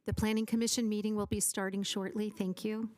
The Planning Commission meeting will be starting shortly. Thank you.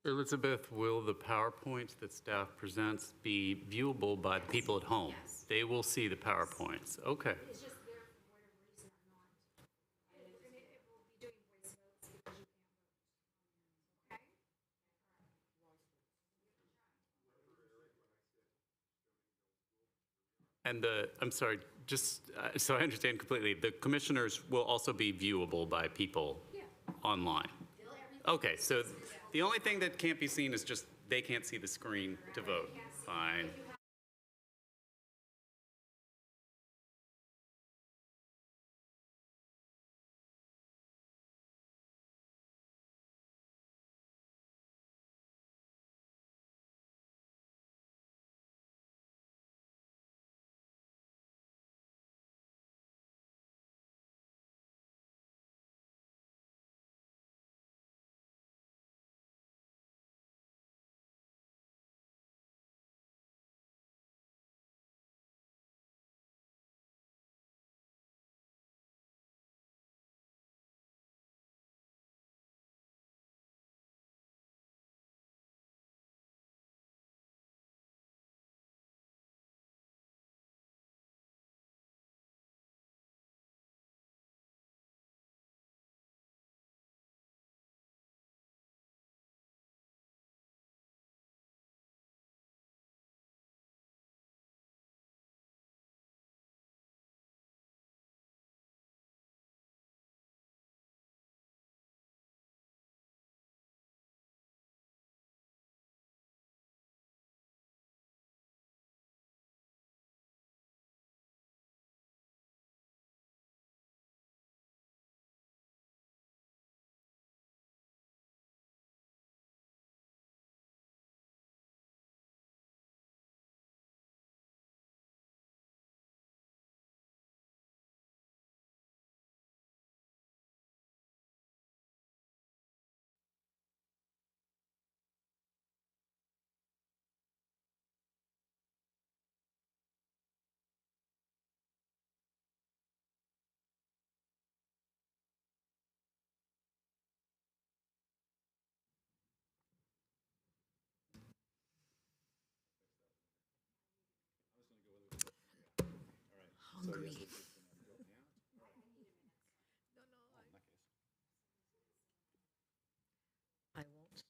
Elizabeth, will the PowerPoints that staff presents be viewable by the people at home? Yes. They will see the PowerPoints. Okay. It's just there for whatever reason or not. And it will be doing voice votes because you can't vote. Okay? And I'm sorry, just so I understand completely, the commissioners will also be viewable by people online? Okay, so the only thing that can't be seen is just they can't see the screen to vote. Fine. hungry. I won't starve.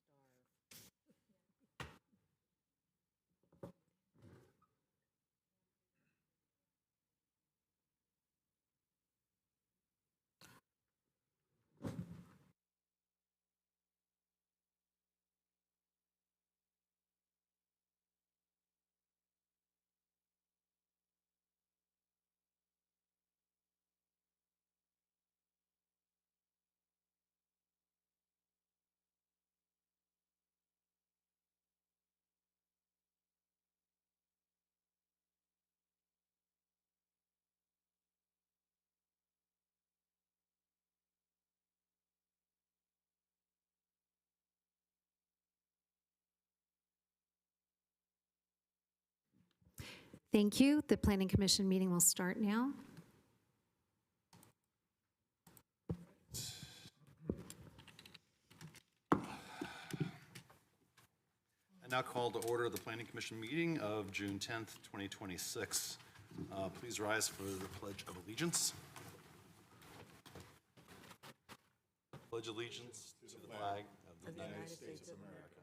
Thank you. The Planning Commission meeting will start now. I now call to order the Planning Commission meeting of June 10th, 2026. Please rise for the Pledge of Allegiance. Pledge allegiance to the flag of the United States of America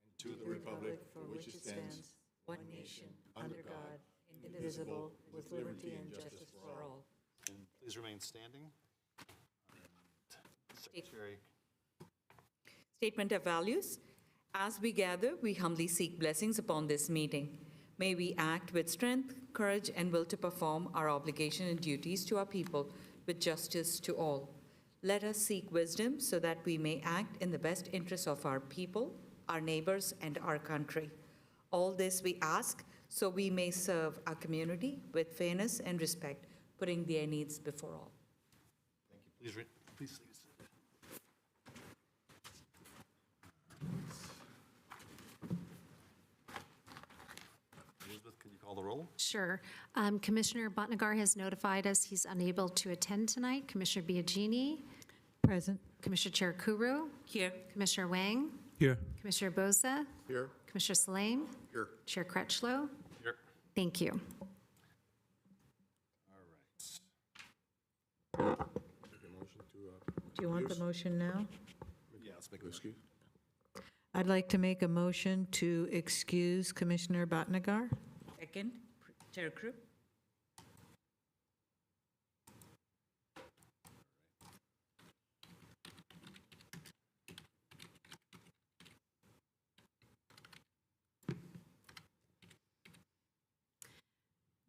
and to the republic For which it stands, one nation, under God, indivisible, with liberty and justice for all. And please remain standing. Secretary. Statement of values. As we gather, we humbly seek blessings upon this meeting. May we act with strength, courage, and will to perform our obligation and duties to our people with justice to all. Let us seek wisdom so that we may act in the best interest of our people, our neighbors, and our country. All this we ask so we may serve our community with fairness and respect, putting their needs before all. Thank you. Please leave. Elizabeth, could you call the roll? Sure. Commissioner Bhatnagar has notified us he's unable to attend tonight. Commissioner Biagini, Present. Commissioner Chair Kuru, Here. Commissioner Wang, Here. Commissioner Boza, Here. Commissioner Salame, Here. Chair Crutchlow. Here. Thank you. All right. Do you want the motion now? Yeah, let's make a motion. I'd like to make a motion to excuse Commissioner Bhatnagar. Second. Chair Crew.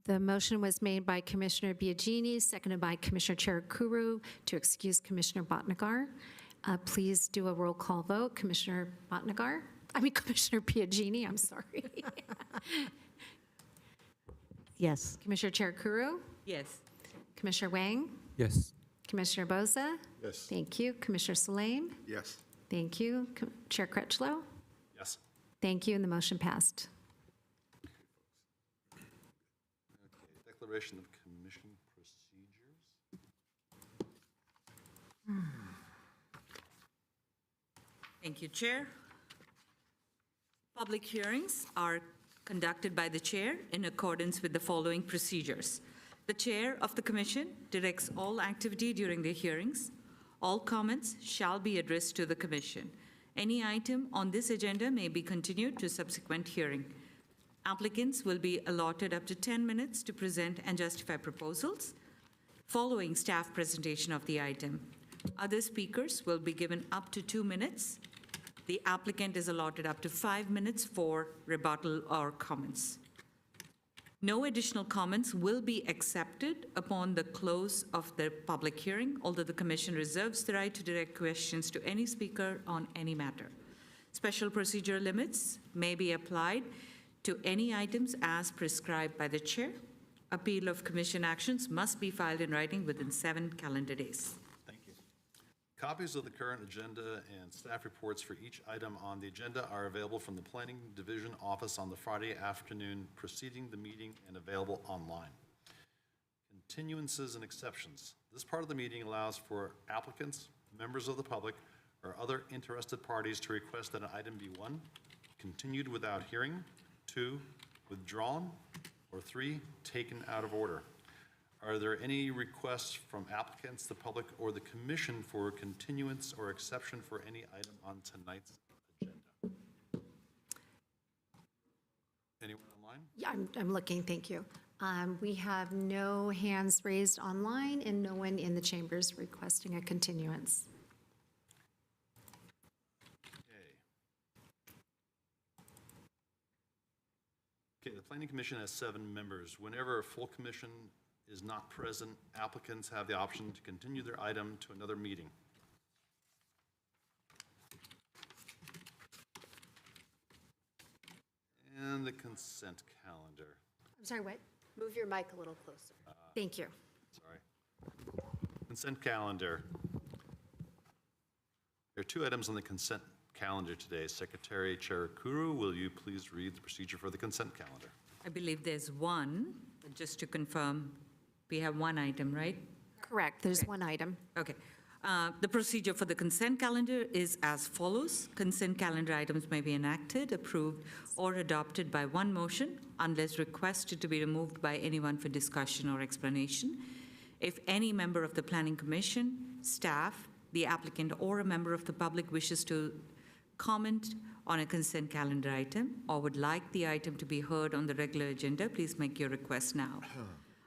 The motion was made by Commissioner Biagini, seconded by Commissioner Chair Kuru to excuse Commissioner Bhatnagar. Please do a roll call vote. Commissioner Biagini, I'm sorry. Yes. Commissioner Chair Kuru, Yes. Commissioner Wang, Yes. Commissioner Boza. Yes. Thank you. Commissioner Salame. Yes. Thank you. Chair Crutchlow. Yes. Thank you, and the motion passed. Okay. Declaration of Commission Procedures. Thank you, Chair. Public hearings are conducted by the Chair in accordance with the following procedures. The Chair of the Commission directs all activity during the hearings. All comments shall be addressed to the Commission. Any item on this agenda may be continued to subsequent hearing. Applicants will be allotted up to 10 minutes to present and justify proposals following staff presentation of the item. Other speakers will be given up to 2 minutes. The applicant is allotted up to 5 minutes for rebuttal or comments. No additional comments will be accepted upon the close of the public hearing, although the Commission reserves the right to direct questions to any speaker on any matter. Special procedure limits may be applied to any items as prescribed by the Chair. Appeal of Commission actions must be filed in writing within 7 calendar days. Thank you. Copies of the current agenda and staff reports for each item on the agenda are available from the Planning Division office on the Friday afternoon preceding the meeting and available online. Continuances and exceptions. This part of the meeting allows for applicants, members of the public, or other interested parties to request that an item be 1, continued without hearing, 2, withdrawn, or 3, taken out of order. Are there any requests from applicants, the public, or the commission for continuance or exception for any item on tonight's agenda? Anyone online? Yeah, I'm looking, thank you. We have no hands raised online and no one in the chambers requesting a continuance. Okay, the planning commission has 7 members. Whenever a full commission is not present, applicants have the option to continue their item to another meeting. And the consent calendar. I'm sorry, what? Move your mic a little closer. Thank you. Sorry. Consent calendar. There are 2 items on the consent calendar today. Secretary Chair Kuru, will you please read the procedure for the consent calendar? I believe there's one, but just to confirm, we have one item, right? Correct, there's one item. Okay. The procedure for the consent calendar is as follows. Consent calendar items may be enacted, approved, or adopted by one motion unless requested to be removed by anyone for discussion or explanation. If any member of the Planning Commission, staff, the applicant, or a member of the public wishes to comment on a consent calendar item or would like the item to be heard on the regular agenda, please make your request now.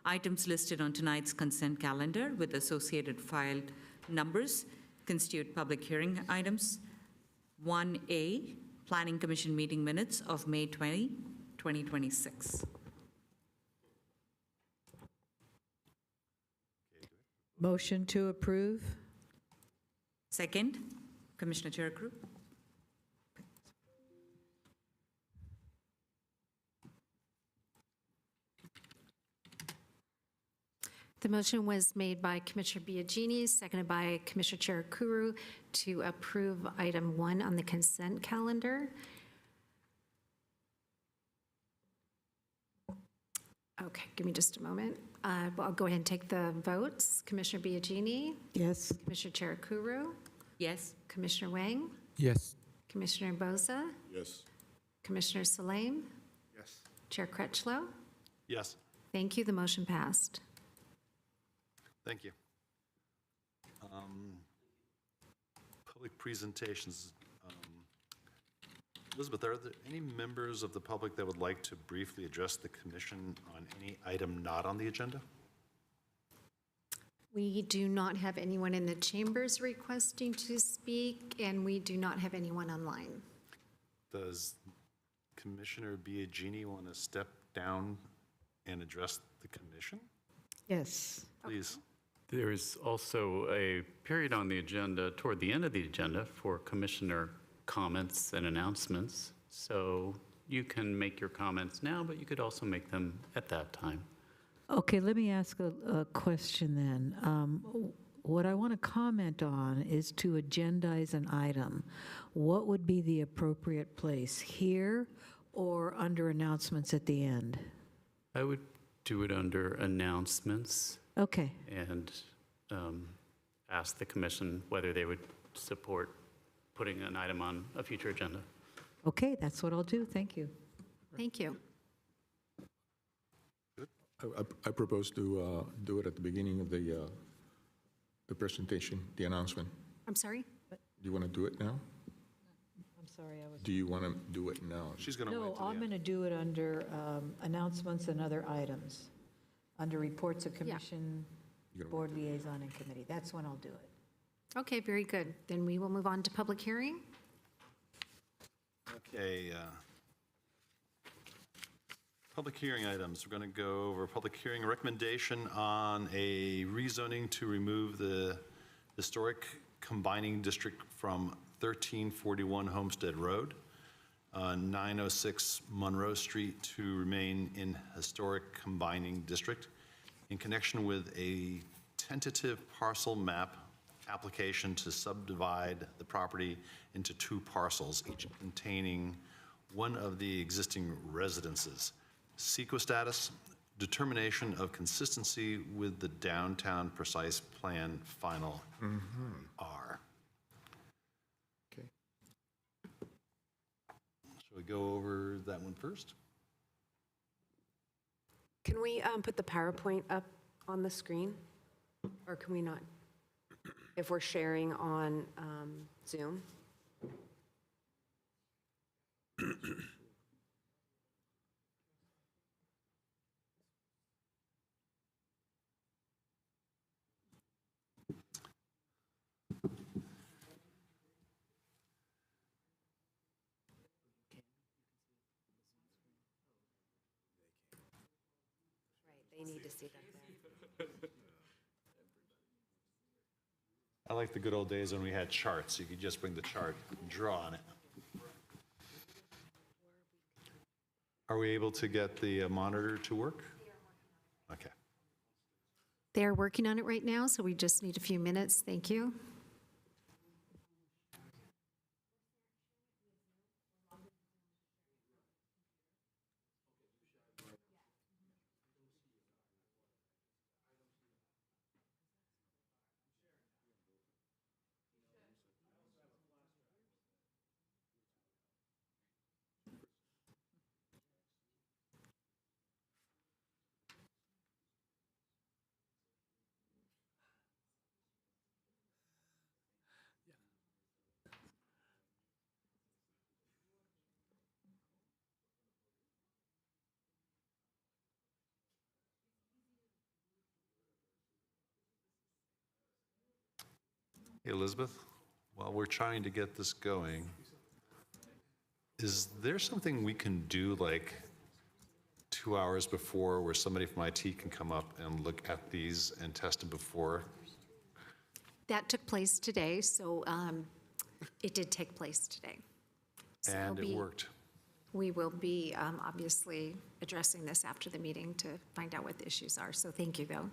Items listed on tonight's consent calendar with associated filed numbers constitute public hearing items. 1A, Planning Commission meeting minutes of May 20, 2026. Motion to approve? Second, Commissioner Cherukuru. The motion was made by Commissioner Biagini, seconded by Commissioner Chair Kuru to approve item 1 on the consent calendar. Okay, give me just a moment. I'll go ahead and take the votes. Commissioner Biagini, Yes. Commissioner Chair Kuru, Yes? Commissioner Wang, Yes. Commissioner Boza, Yes. Commissioner Salame, Yes. Chair Crutchlow. Yes, Thank you, the motion passed. thank you. Public presentations. Elizabeth, are there any members of the public that would like to briefly address the commission on any item not on the agenda? We do not have anyone in the chambers requesting to speak, and we do not have anyone online. Does Commissioner Biagini want to step down and address the commission? Yes. Please. There is also a period on the agenda, toward the end of the agenda, for commissioner comments and announcements. So you can make your comments now, but you could also make them at that time. Okay, let me ask a question then. What I want to comment on is to agendize an item. What would be the appropriate place, here or under announcements at the end? I would do it under announcements Okay, and ask the commission whether they would support putting an item on a future agenda. okay, that's what I'll do. Thank you. Thank you. I propose to do it at the beginning of the presentation, the announcement. I'm sorry? Do you want to do it now? I'm sorry, I was. Do you want to do it now? She's going to wait No, till the I'm end. going to do it under announcements and other items, under reports of commission, You're gonna- board liaison, and committee. That's when I'll do it. Okay, very good. Then we will move on to public hearing. Okay. Public hearing items. We're going to go over public hearing recommendation on a rezoning to remove the historic combining district from 1341 Homestead Road, 906 Monroe Street to remain in historic combining district in connection with a tentative parcel map application to subdivide the property into 2 parcels, each containing one of the existing residences. CEQA status, determination of consistency with the downtown precise plan, final R. Okay. Shall we go over that one first? Can we put the PowerPoint up? on the screen? Or can we not? If we're sharing on Zoom? Right, they need to see that there. I like the good old days when we had charts. You could just bring the chart and draw on it. Are we able to get the monitor to work? Okay. They're working on it right now, so we just need a few minutes. Thank you. Hey, Elizabeth, while we're trying to get this going, is there something we can do like 2 hours before where somebody from IT can come up and look at these and test them before? That took place today, so it did take place today. So And it'll it be- worked. We will be obviously addressing this after the meeting to find out what the issues are, so thank you, though.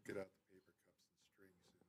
We'll get out the paper cups and strings soon.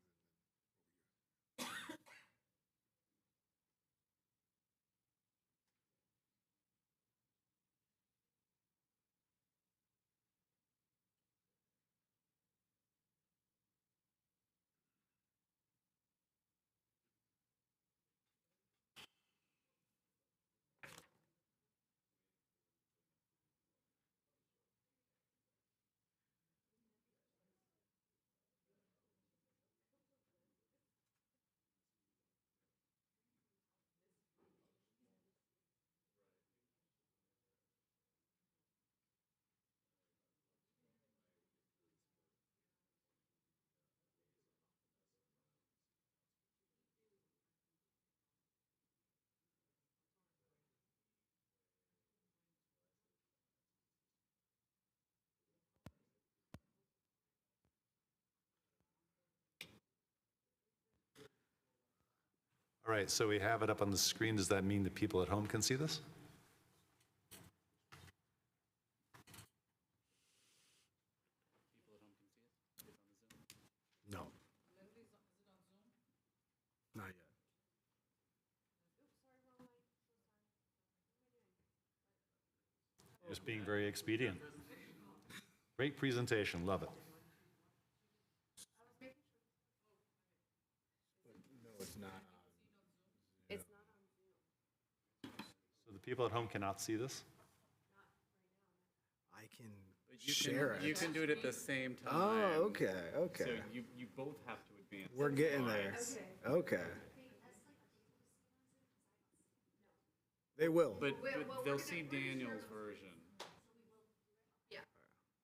All right, so we have it up on the screen. Does that mean that people at home can see this? No. Not yet. Just being very expedient. Great presentation, love it. No, it's not. It's not People at home cannot see this? I can share You it. can do it at the same time. Oh, okay, So okay. you both have to advance. We're the getting there. slides. Okay. They will. But they'll see Daniel's version.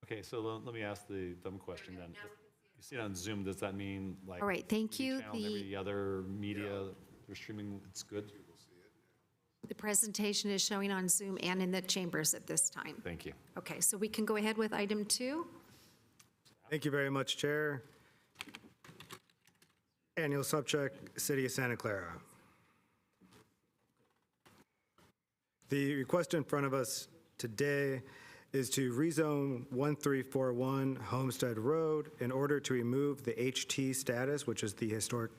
Okay, so let me ask the dumb question then. You see it on Zoom, does that mean like? All right, thank TV you. channel and every other media they're streaming, it's good? The presentation is showing on Zoom and in the chambers at this time. Thank you. Okay, so we can go ahead with item 2. Thank you very much, Chair. Annual subject, City of Santa Clara. The request in front of us today is to rezone 1341 Homestead Road in order to remove the HT status, which is the historic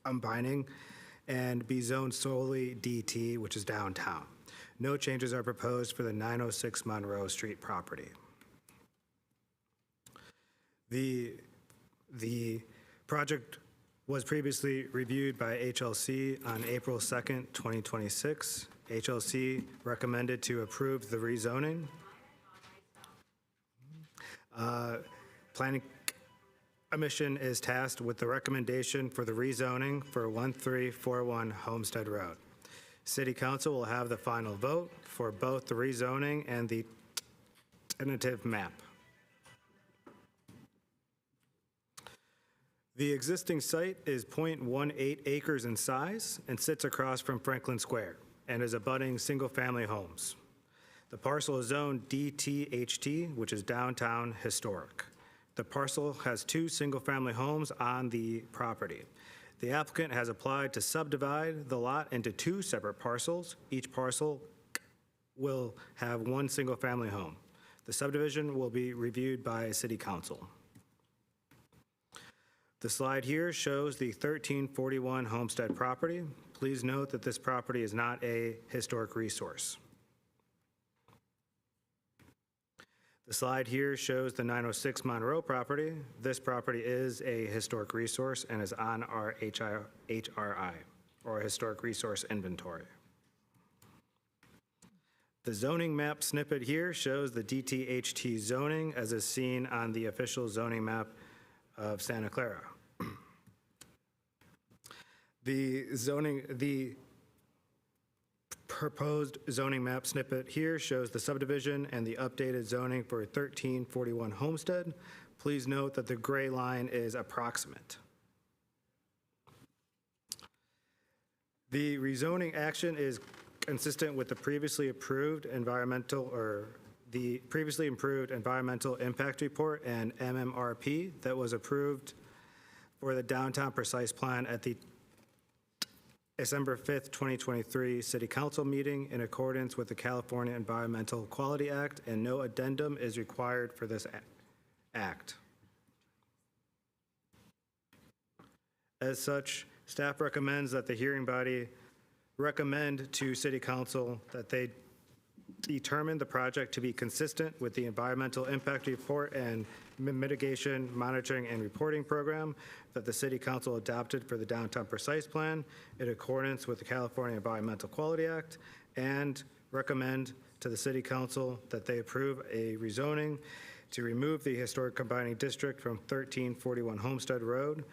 unbinding, and be zoned solely DT, which is downtown. No changes are proposed for the 906 Monroe Street property. The project was previously reviewed by HLC on April 2nd, 2026. HLC recommended to approve the rezoning. Planning Commission is tasked with the recommendation for the rezoning for 1341 Homestead Road. City Council will have the final vote for both the rezoning and the tentative map. The existing site is .18 acres in size and sits across from Franklin Square and is abutting single-family homes. The parcel is zoned DTHT, which is downtown historic. The parcel has 2 single-family homes on the property. The applicant has applied to subdivide the lot into 2 separate parcels. Each parcel will have 1 single-family home. The subdivision will be reviewed by City Council. The slide here shows the 1341 Homestead property. Please note that this property is not a historic resource. The slide here shows the 906 Monroe property. This property is a historic resource and is on our HRI, or Historic Resource Inventory. The zoning map snippet here shows the DTHT zoning as is seen on the official zoning map of Santa Clara. The proposed zoning map snippet here shows the subdivision and the updated zoning for 1341 Homestead. Please note that the gray line is approximate. The rezoning action is consistent with the previously approved environmental impact report and MMRP that was approved for the downtown precise plan at the December 5th, 2023 City Council meeting in accordance with the California Environmental Quality Act, and no addendum is required for this act. As such, staff recommends that the hearing body recommend to City Council that they determine the project to be consistent with the environmental impact report and mitigation monitoring and reporting program that the City Council adopted for the downtown precise plan in accordance with the California Environmental Quality Act, and recommend to the City Council that they approve a rezoning to remove the historic combining district from 1341 Homestead Road.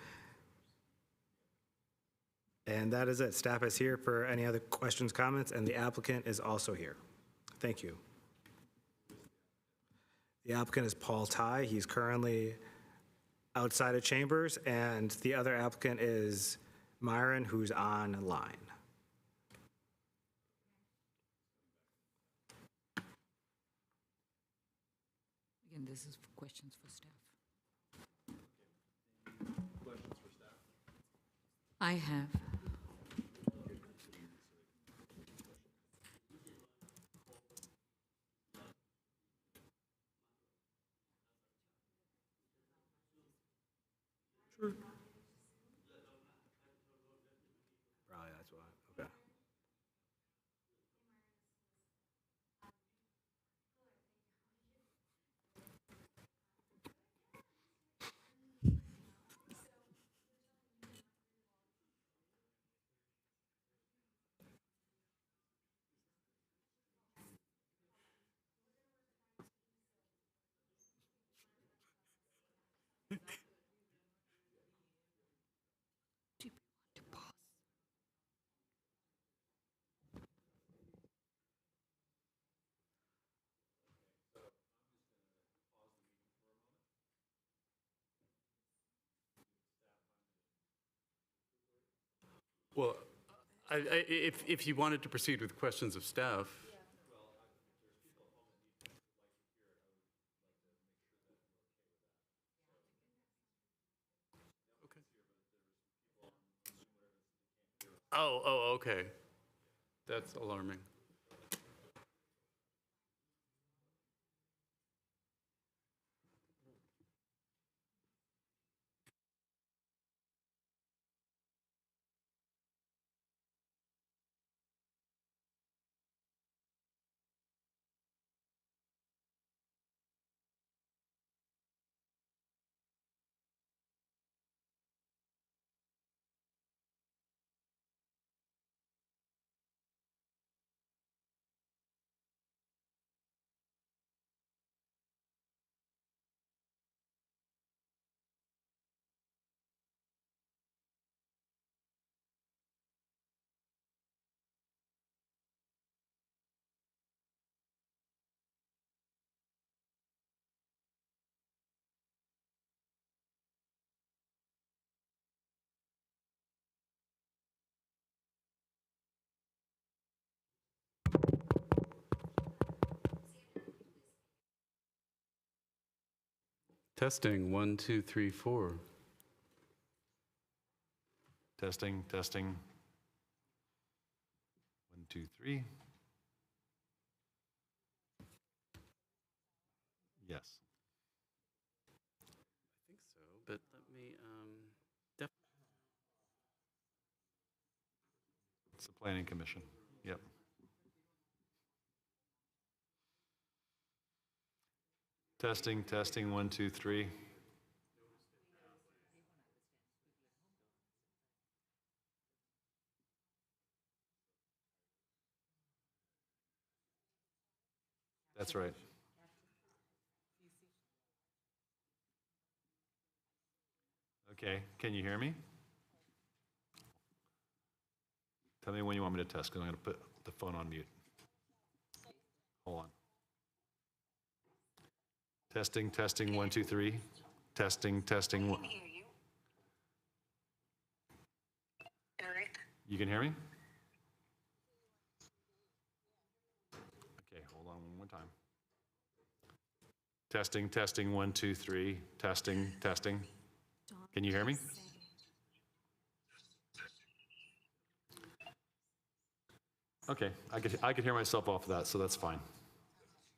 And that is it. Staff is here for any other questions, comments, and the applicant is also here. Thank you. The applicant is Paul Ty. He's currently outside of chambers, and the other applicant is Myron, who's online. Again, this is for questions for staff. Questions for staff? I have. Probably that's why, okay. Well, if you wanted to proceed with questions of staff. Okay. Oh, okay. That's alarming. Testing, 1, 2, 3, 4. Testing, testing. 1, 2, 3. Yes. I think so, but let me, It's the Planning Commission. Yep. Testing, testing, 1, 2, 3. That's right. Okay, can you hear me? Tell me when you want me to test, because I'm going to put the phone on mute. Hold on. Testing, testing, 1, 2, 3. Testing, testing. I can hear you. Eric? You can hear me? Okay, hold on one more time. Testing, testing, 1, 2, 3. Testing, testing. Can you hear me? Okay, I could hear myself off of that, so that's fine.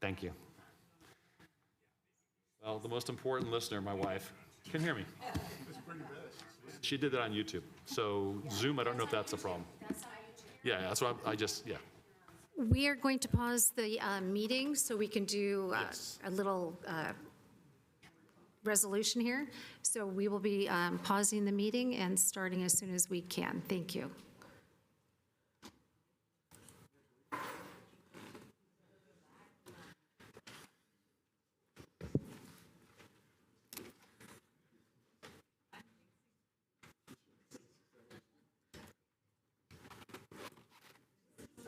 Thank you. Well, the most important listener, my wife, can hear me. She did that on YouTube. So Zoom, I don't know if that's a problem. Yeah, that's what yeah. We are going to pause the meeting so we can do Yes. a little resolution here. So we will be pausing the meeting and starting as soon as we can. Thank you.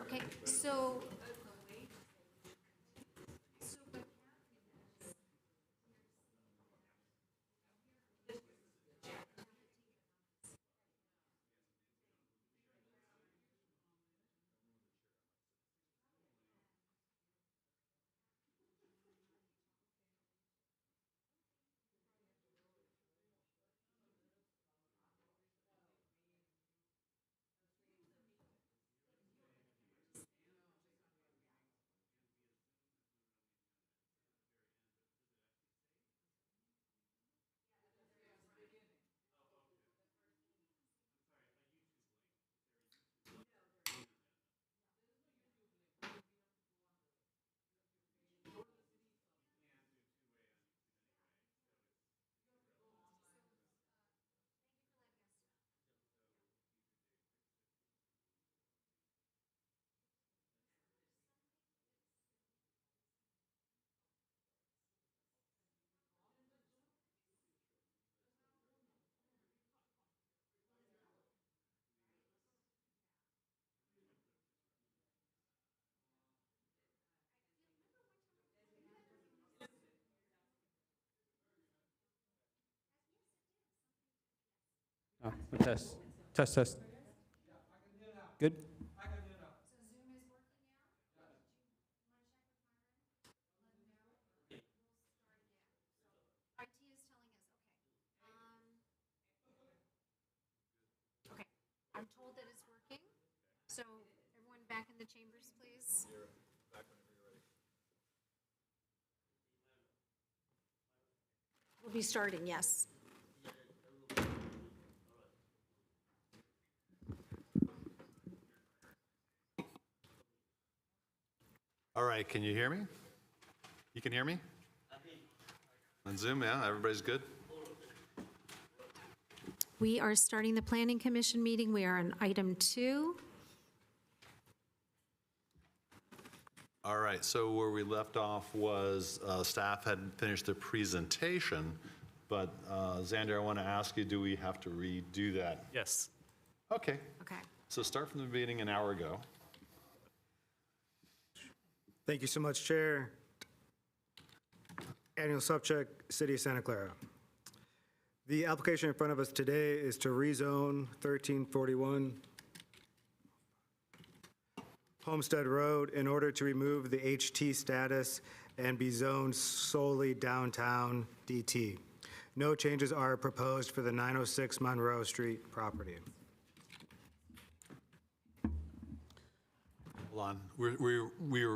Okay, so Oh, test, test, test. Good? Okay, I'm told that it's working, so everyone back in the chambers, please. We'll be starting, yes. All right, can you hear me? You can hear me? On Zoom, yeah, everybody's good? We are starting the Planning Commission meeting. We are on item 2. All right, so where we left off was staff had finished their presentation, but Xander, I want to ask you, do we have to redo that? Yes. Okay, Okay. so start from the beginning an hour ago. Thank you so much, Chair. Annual subject, City of Santa Clara. The application in front of us today is to rezone 1341 Homestead Road in order to remove the HT status and be zoned solely downtown DT. No changes are proposed for the 906 Monroe Street property. Hold on,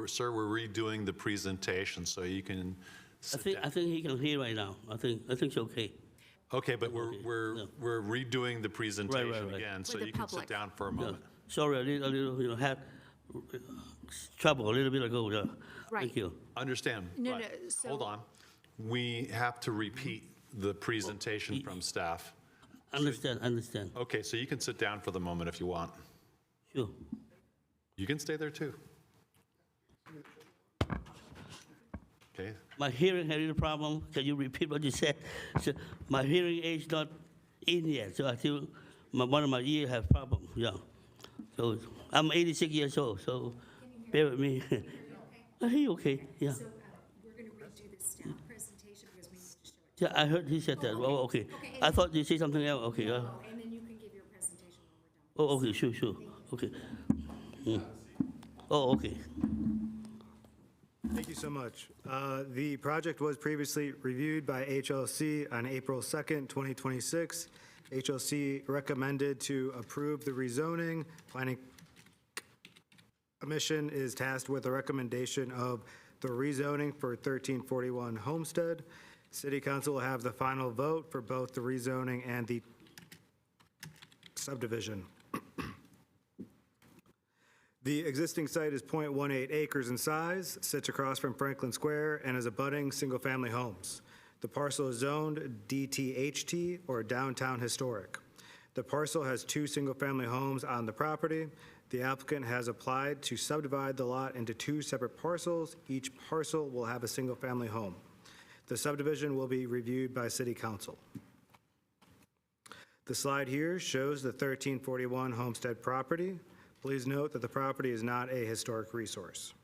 sir, we're redoing the presentation, so you can sit down. I think he can hear right now. I think it's okay. Okay, but we're redoing the presentation right. again, so For the you can sit public. down for a Yeah. moment. Sorry, a little, had trouble a little bit ago. Yeah. Right. Thank you. Understand. No, but no, so- hold on. We have to repeat the presentation from staff. Understand. Okay, so you can sit down for the moment if you want. Sure. You can stay there too. Okay, My hearing had a little problem. Can you repeat what you said? So my hearing aid's not in yet, so I feel one of my ears have problem. Yeah. So I'm 86 years old, so bear with me. I hear you okay. Yeah. We're going to redo the staff presentation because we need to show it. Yeah, I heard he said that. Oh, okay. I thought you said something else. Okay. And then you can give your presentation when we're done. Oh, okay. Sure. Okay. Oh, okay. Thank you so much. The project was previously reviewed by HLC on April 2nd, 2026. HLC recommended to approve the rezoning. Planning Commission is tasked with a recommendation of the rezoning for 1341 Homestead. City Council will have the final vote for both the rezoning and the subdivision. The existing site is .18 acres in size, sits across from Franklin Square, and is abutting single-family homes. The parcel is zoned DTHT, or Downtown Historic. The parcel has 2 single-family homes on the property. The applicant has applied to subdivide the lot into 2 separate parcels. Each parcel will have a single-family home. The subdivision will be reviewed by City Council. The slide here shows the 1341 Homestead property. Please note that the property is not a historic resource.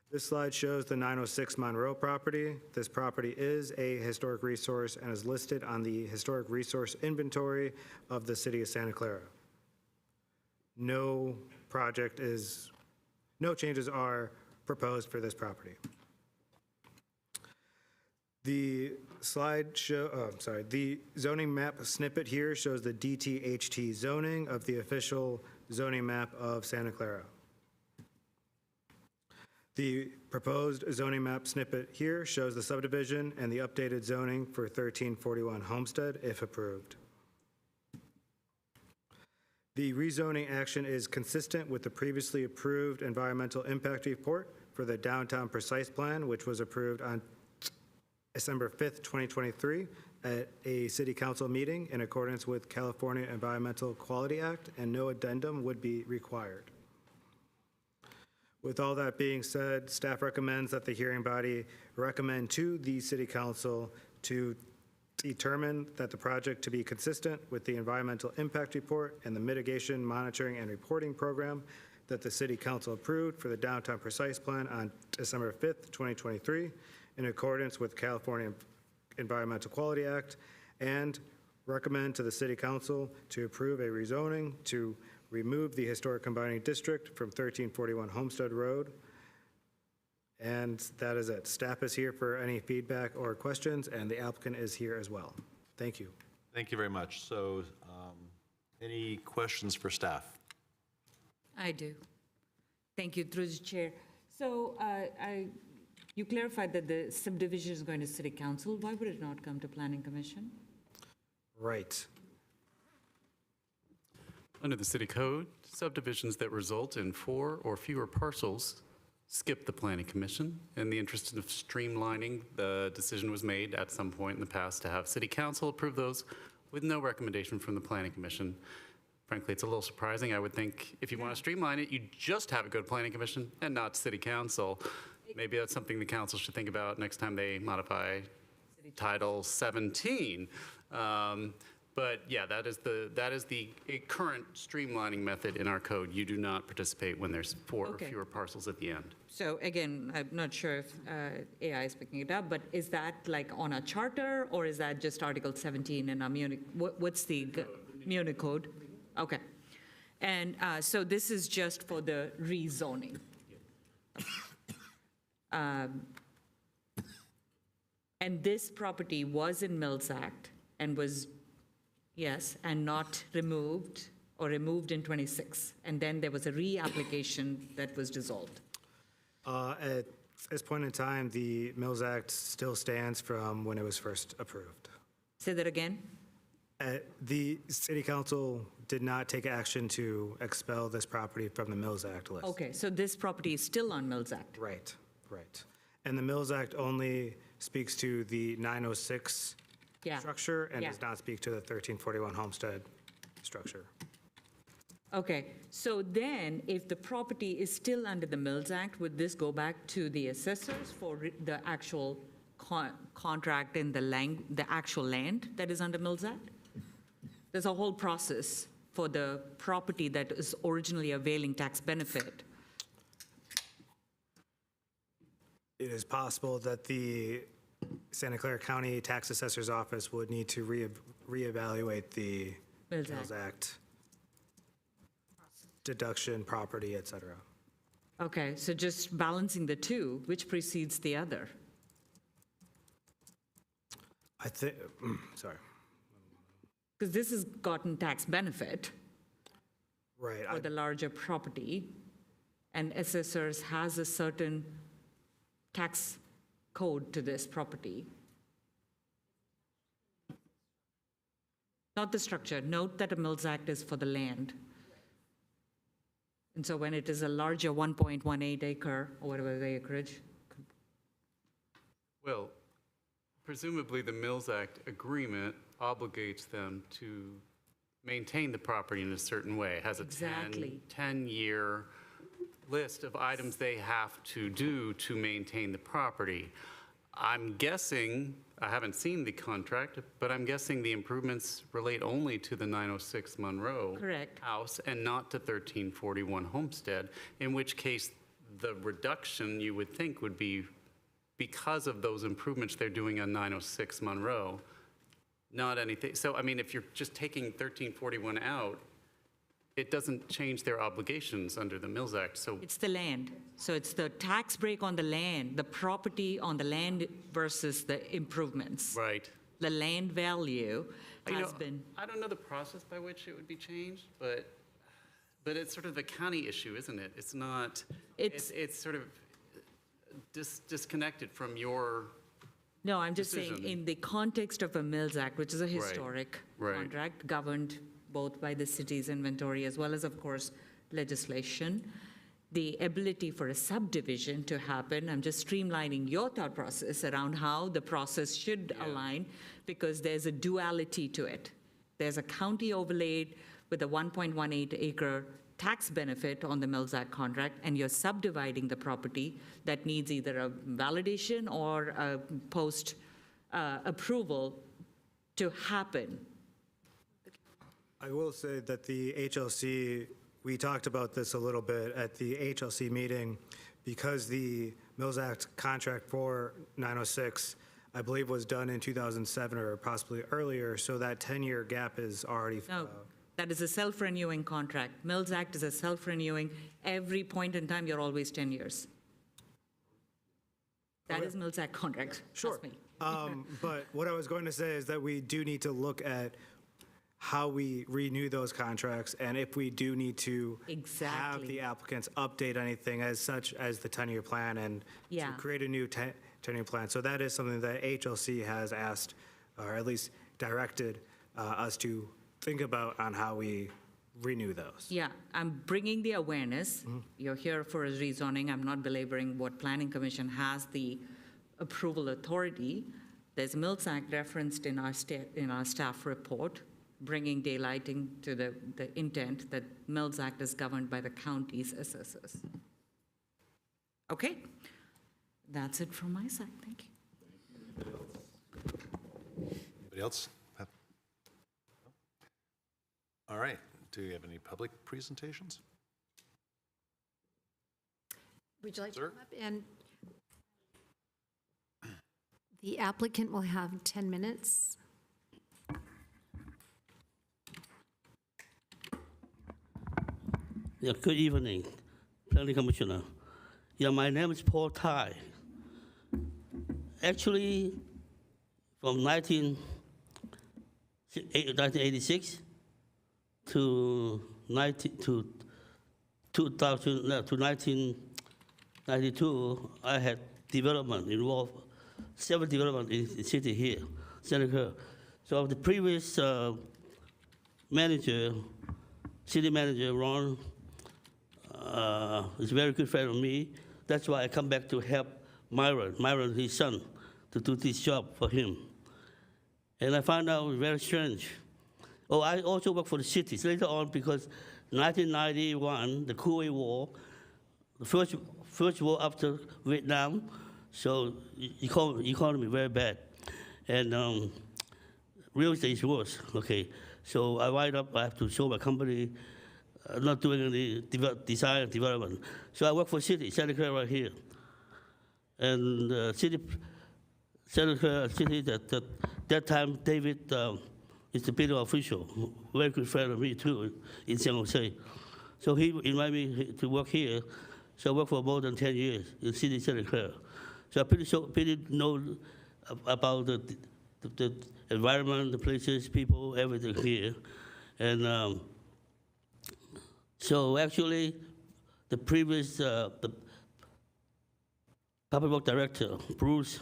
This slide shows the 906 Monroe property. This property is a historic resource and is listed on the historic resource inventory of the City of Santa Clara. No changes are proposed for this property. The the zoning map snippet here shows the DTHT zoning of the official zoning map of Santa Clara. The proposed zoning map snippet here shows the subdivision and the updated zoning for 1341 Homestead, if approved. The rezoning action is consistent with the previously approved environmental impact report for the downtown precise plan, which was approved on December 5th, 2023, at a city council meeting in accordance with California Environmental Quality Act, and no addendum would be required. With all that being said, staff recommends that the hearing body recommend to the city council to determine that the project to be consistent with the environmental impact report and the mitigation, monitoring, and reporting program that the city council approved for the downtown precise plan on December 5th, 2023, in accordance with California Environmental Quality Act, and recommend to the City Council to approve a rezoning to remove the historic combining district from 1341 Homestead Road. And that is it. Staff is here for any feedback or questions, and the applicant is here as well. Thank you. Thank you very much. So any questions for staff? I do. Thank you, through the chair. So you clarified that the subdivision is going to City Council. Why would it not come to Planning Commission? Right. Under the city code, subdivisions that result in 4 or fewer parcels skip the planning commission. In the interest of streamlining, the decision was made at some point in the past to have city council approve those with no recommendation from the planning commission. Frankly, it's a little surprising. I would think if you want to streamline it, you just have it go to planning commission and not city council. Maybe that's something the council should think about next time they modify Title 17. But yeah, that is the current streamlining method in our code. You do not participate when there's 4 Okay. or fewer parcels at the end. So again, I'm not sure if AI is picking it up, but is that like on a charter, or is that just Article 17 in our Munich? What's the Munich code? Okay. And so this is just for the rezoning. And this property was in Mills Act and was, yes, and not removed, or removed in 26. And then there was a reapplication that was dissolved. At this point in time, the Mills Act still stands from when it was first approved. Say that again? The City Council did not take action to expel this property from the Mills Act list. Okay, so this property is still on Mills Act? Right, right. And the Mills Act only speaks to the 906 Yeah. structure and Yeah. does not speak to the 1341 Homestead structure. Okay, so then if the property is still under the Mills Act, would this go back to the assessors for the actual contract in the actual land that is under Mills Act? There's a whole process for the property that is originally availing tax benefit. It is possible that the Santa Clara County Tax Assessor's Office would need to reevaluate the Mills Mills Act. Act deduction, property, et cetera. Okay, so just balancing the two, which precedes the other? I think, sorry, Because this has gotten tax benefit right. for the larger property, and assessors has a certain tax code to this property. Not the structure. Note that a Mills Act is for the land. And so when it is a larger 1.18 acre, or whatever the acreage, Well, presumably the Mills Act agreement obligates them to maintain the property in a certain way. It has a Exactly. 10-year list of items they have to do to maintain the property. I'm guessing, I haven't seen the contract, but I'm guessing the improvements relate only to the 906 Monroe Correct. house and not to 1341 Homestead, in which case the reduction you would think would be because of those improvements they're doing on 906 Monroe, not anything. So, I mean, if you're just taking 1341 out, it doesn't change their obligations under the Mills Act. So, it's the land. So it's the tax break on the land, the property on the land versus the improvements. right. The land value You has know, been, I don't know the process by which it would be changed, but it's sort of a county issue, isn't it? It's not, It's- it's sort of disconnected from your, no, I'm just saying, decision. in the context of a Mills Act, which is a historic right. contract governed both by the city's inventory as well as, of course, legislation, the ability for a subdivision to happen, I'm just streamlining your thought process around how the process should align, because there's a duality to it. There's a county overlaid with a 1.18 acre tax benefit on the Mills Act contract, and you're subdividing the property that needs either a validation or a post approval to happen. I will say that the HLC, we talked about this a little bit at the HLC meeting, because the Mills Act contract for 906 I believe was done in 2007 or possibly earlier, so that 10-year gap is already. No, that is a self-renewing contract. Mills Act is a self-renewing. Every point in time, you're always 10 years. That is Mills Act contract. Sure. Trust me. But what I was going to say is that we do need to look at how we renew those contracts, and if we do need to have Exactly. the applicants update anything as such as the 10-year plan and to Yeah. create a new 10-year plan. So that is something that HLC has asked, or at least directed us to think about on how we renew those. Yeah, I'm bringing the awareness. You're here for a rezoning. I'm not belaboring what Planning Commission has the approval authority. There's a Mills Act referenced in our staff report, bringing daylighting to the intent that Mills Act is governed by the county's assessors. Okay, that's it from my side. Thank you. Anybody else? No? All right. Do you have any public presentations? Would you like to Sir? come up? And the applicant will have 10 minutes. Yeah, good evening, Planning Commissioner. Yeah, my name is Paul Tai. Actually, from 1986 to 1992, I had development involved, several development in the city here, Santa Cruz. So the previous manager, city manager, Ron, is a very good friend of me. That's why I come back to help Myron, his son, to do this job for him. And I found out it was very strange. Oh, I also work for the cities later on because 1991, the Kuwait War, the first war after Vietnam, so economy very bad. And real estate is worse, okay. So I wind up, I have to show my company not doing any design and development. So I work for city, Santa Clara right here. And Santa Clara City, that time, David is the building official, very good friend of me too, in San Jose. So he invited me to work here. So I worked for more than 10 years in city Santa Clara. So I pretty know about the environment, the places, people, everything here. And so actually, the previous the public work director, Bruce,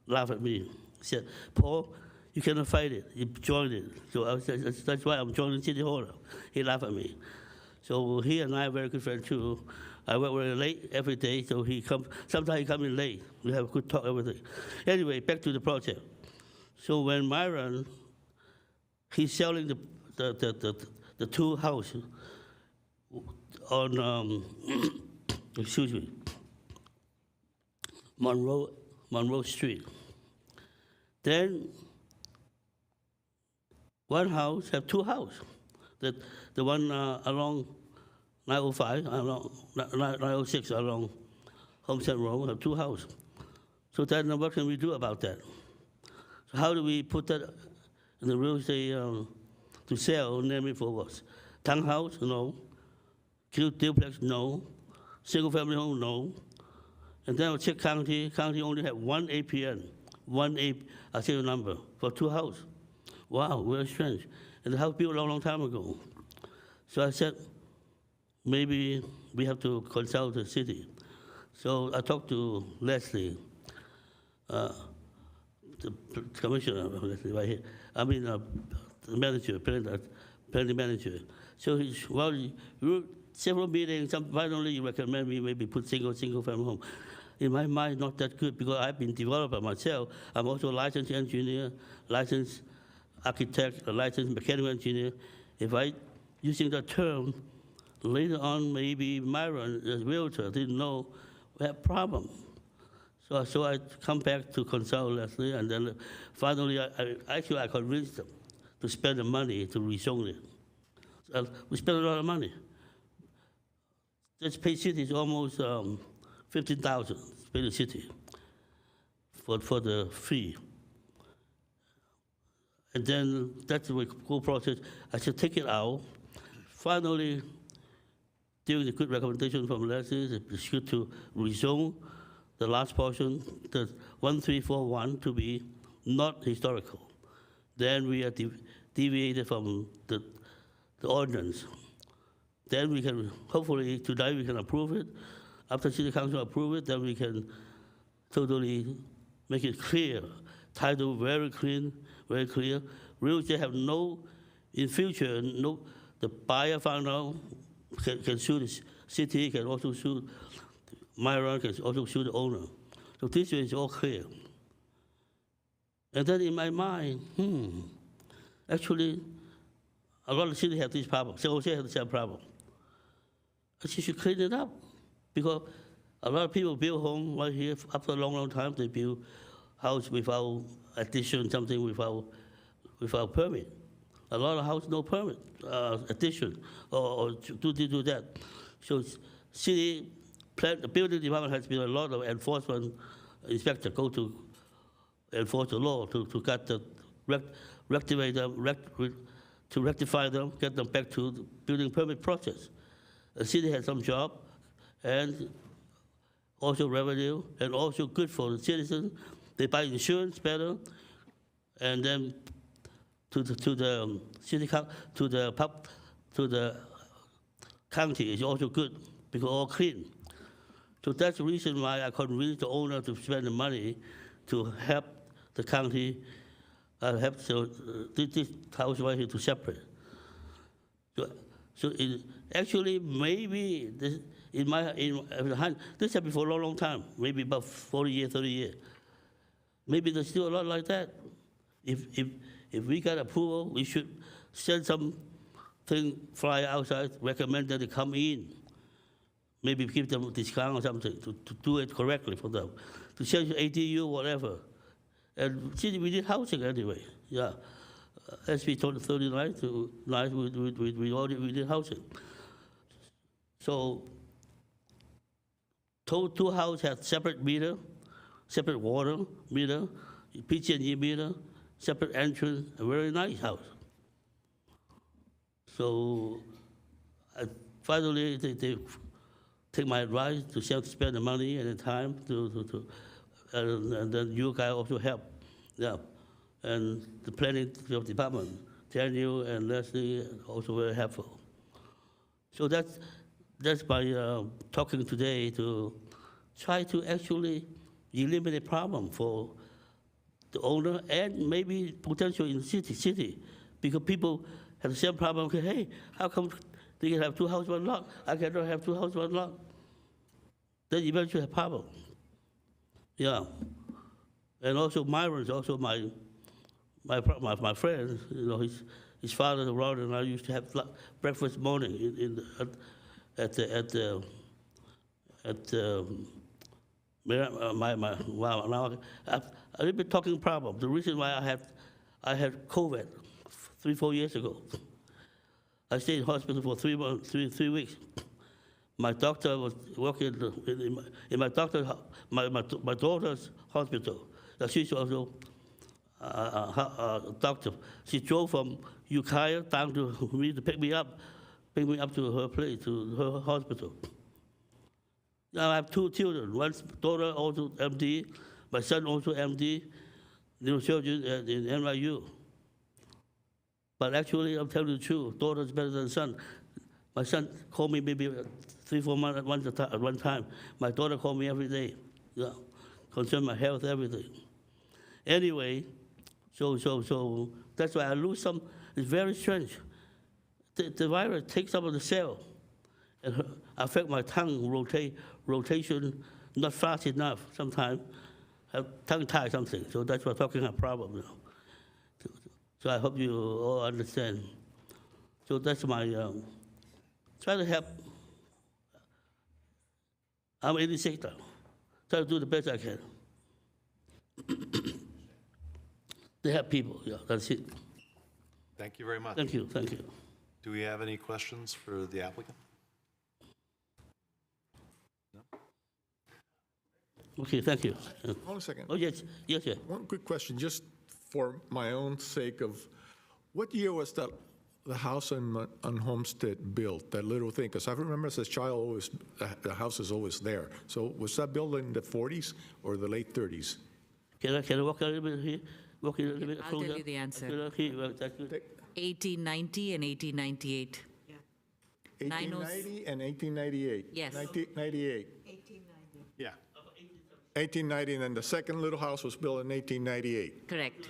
laughed at me. He said, Paul, you cannot fight it. You joined it. So that's why I'm joining City Hall. He laughed at me. So he and I are very good friends too. I work very late every day, so sometimes he comes in late. We have a good talk, everything. Anyway, back to the project. So when Myron, he's selling the two houses on, excuse me, Monroe Street. Then one house have two houses. The one along 905, along 906, along Homestead Road, have two houses. So then what can we do about that? So how do we put that in the real estate to sell, name it for what? Townhouse? No. Duplex? No. Single family home? No. And then I check county. County only have one APN, I'll say the number, for two houses. Wow, very strange. And the house built a long time ago. So I said, maybe we have to consult the city. So I talked to Leslie, the commissioner, Leslie, right here. I mean, the manager, planning manager. So he's, well, several meetings, finally you recommend me maybe put single family home. In my mind, not that good because I've been developer myself. I'm also a licensed engineer, licensed architect, a licensed mechanical engineer. If I, using that term, later on maybe Myron, as realtor, didn't know we have problem. So I come back to consult Leslie, and then finally, I convinced them to spend the money to rezone it. So we spent a lot of money. This Pay City is almost 15,000, Pay the city, for the fee. And then that's the whole process. I should take it out. Finally, during the good recommendation from Leslie, it's good to rezone the last portion, the 1341, to be not historical. Then we are deviated from the ordinance. Then we can, hopefully tonight we can approve it. After City Council approve it, then we can totally make it clear. Title very clean, very clear. Real estate have no, in future, no, the buyer found out can sue the city, can also sue Myron, can also sue the owner. So this is all clear. And then in my mind, actually, a lot of cities have this problem. San Jose has the same problem. She should clean it up, because a lot of people build home right here after a long, long time. They build house without addition, something without permit. A lot of house no permit, addition, or do that. So city plan, the building department has been a lot of enforcement inspector go to enforce the law to get the rectify them, to rectify them, get them back to the building permit process. The city has some job, and also revenue, and also good for the citizens. They buy insurance better, and then to the city to the county is also good because all clean. So that's the reason why I convinced the owner to spend the money to help the county, help this house right here to separate. So actually maybe this this happened for a long, long time, maybe about 40 years, 30 years. Maybe there's still a lot like that. If we got approval, we should send something fly outside, recommend that they come in. Maybe give them a discount or something to do it correctly for them, to change ADU, whatever. And we need housing anyway, yeah. SB 39 to 9, we need housing. So two houses have separate meter, separate water meter, PG&E meter, separate entrance, a very nice house. So finally, they take my advice to spend the money and the time and then you guys also help, yeah. And the planning department, Daniel and Leslie, also very helpful. So that's my talking today, to try to actually eliminate problem for the owner and maybe potential in the city, because people have the same problem. Okay, hey, how come they can have two houses, one lot? I cannot have two houses, one lot. Then eventually have problem. Yeah, and also Myron is also my friend. You know, his father around, and I used to have breakfast morning now a little bit talking problem. The reason why I had COVID 3-4 years ago. I stayed in hospital for 3 months, 3 weeks. My doctor was working in my daughter's hospital. She's also a doctor. She drove from Ukiah down to me to pick me up to her place, to her hospital. Now I have 2 children. One daughter also MD, my son also MD, neurosurgeon in NYU. But actually, I'm telling you the truth, daughter's better than son. My son called me maybe 3-4 months at one time. My daughter called me every day, yeah, concern my health, everything. Anyway, so that's why I lose some. It's very strange. The virus takes some of the cell and affect my tongue rotation, not fast enough. Sometimes have tongue tie something. So that's why talking a problem now. So I hope you all understand. So that's my try to help. I'm 86 now. Try to do the best I can. They help people. Yeah, that's it. Thank you very much. Thank you. Thank you. Do we have any questions for the applicant? Okay, thank you. Hold a second. Oh, yes. One quick question, just for my own sake of, what year was that, the house on Homestead built, that little thing? Because I remember as a child, always, the house is always there. So was that built in the 40s or the late 30s? Can I walk a little bit here? Walk a little bit I'll closer? tell you the answer. Here, well, that's good. 1890 and 1898. 1890 and 1898? Yes. 1998. Yeah. 1890, and then the second little house was built in 1898. Correct.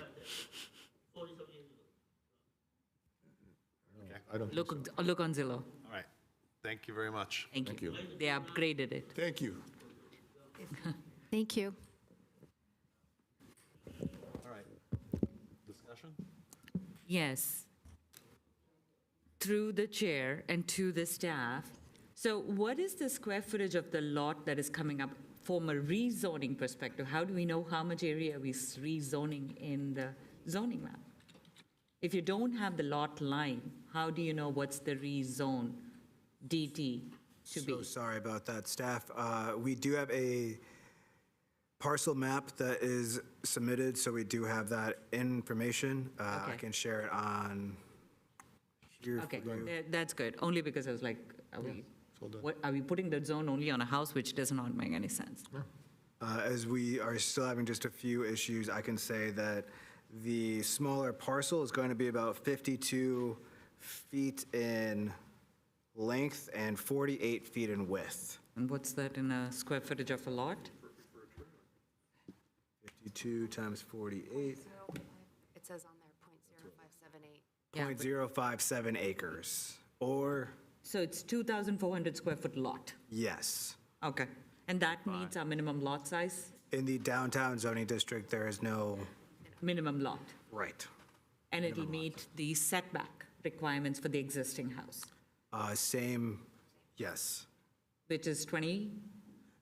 I don't, Look on Zillow. All right. Thank you very much. Thank you. you. They upgraded it. Thank you. Thank you. All right. Discussion? Yes. Through the chair and to the staff. So what is the square footage of the lot that is coming up from a rezoning perspective? How do we know how much area we rezoning in the zoning map? If you don't have the lot line, how do you know what's the rezone DT to be? So sorry about that, staff. We do have a parcel map that is submitted, so we do have that information. I Okay. can share it on here. Okay, for you. that's good, only because I was like, are we putting the zone only on a house, which does not make any sense? As we are still having just a few issues, I can say that the smaller parcel is going to be about 52 feet in length and 48 feet in width. And what's that in a square footage of a lot? 52 times 48, It says on there, .0578. Yeah, but- 0.057 acres. Or, So it's 2,400 square foot lot. yes, Okay. And that meets our minimum lot size? in the downtown zoning district, there is no Minimum lot. right. And it'll meet the setback requirements for the existing house, Same, yes. which is 20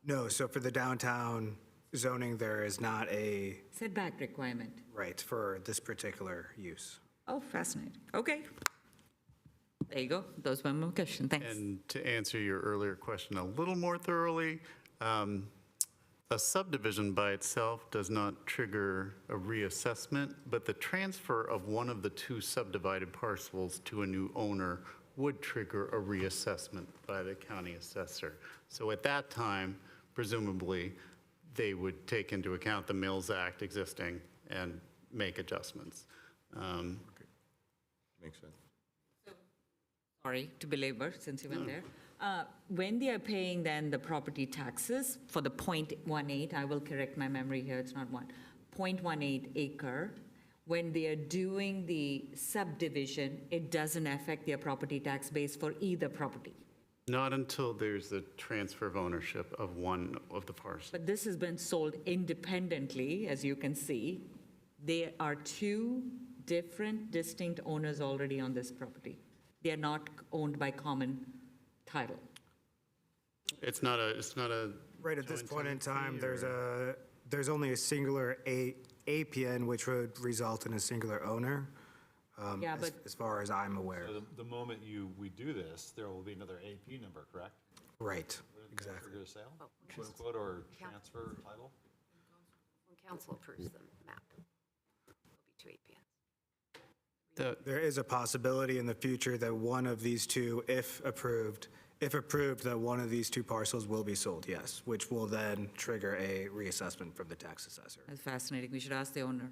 No, so for the downtown zoning, there is not a setback requirement. right for this particular use. Oh, fascinating. Okay. There you go. Those were my questions. Thanks. And to answer your earlier question a little more thoroughly, a subdivision by itself does not trigger a reassessment, but the transfer of one of the two subdivided parcels to a new owner would trigger a reassessment by the county assessor. So at that time, presumably, they would take into account the Mills Act existing and make adjustments. Makes sense. Sorry to belabor, since you went there. When they are paying then the property taxes for the .18, I will correct my memory here, it's not one, .18 acre, when they are doing the subdivision, it doesn't affect their property tax base for either property. Not until there's the transfer of ownership of one of the parcels. But this has been sold independently, as you can see. There are two different distinct owners already on this property. They are not owned by common title. It's not a. Right at this joint point in time, tenancy, there's only a singular APN, which would result in a singular owner, Yeah, but as far as I'm aware. So the moment we do this, there will be another AP number, correct? Right, Would it exactly. Trigger a sale, quote unquote, or transfer title? When council approves the map, there'll be two APNs. There is a possibility in the future that one of these two, if approved, that one of these two parcels will be sold, yes, which will then trigger a reassessment from the tax assessor. that's fascinating. We should ask the owner.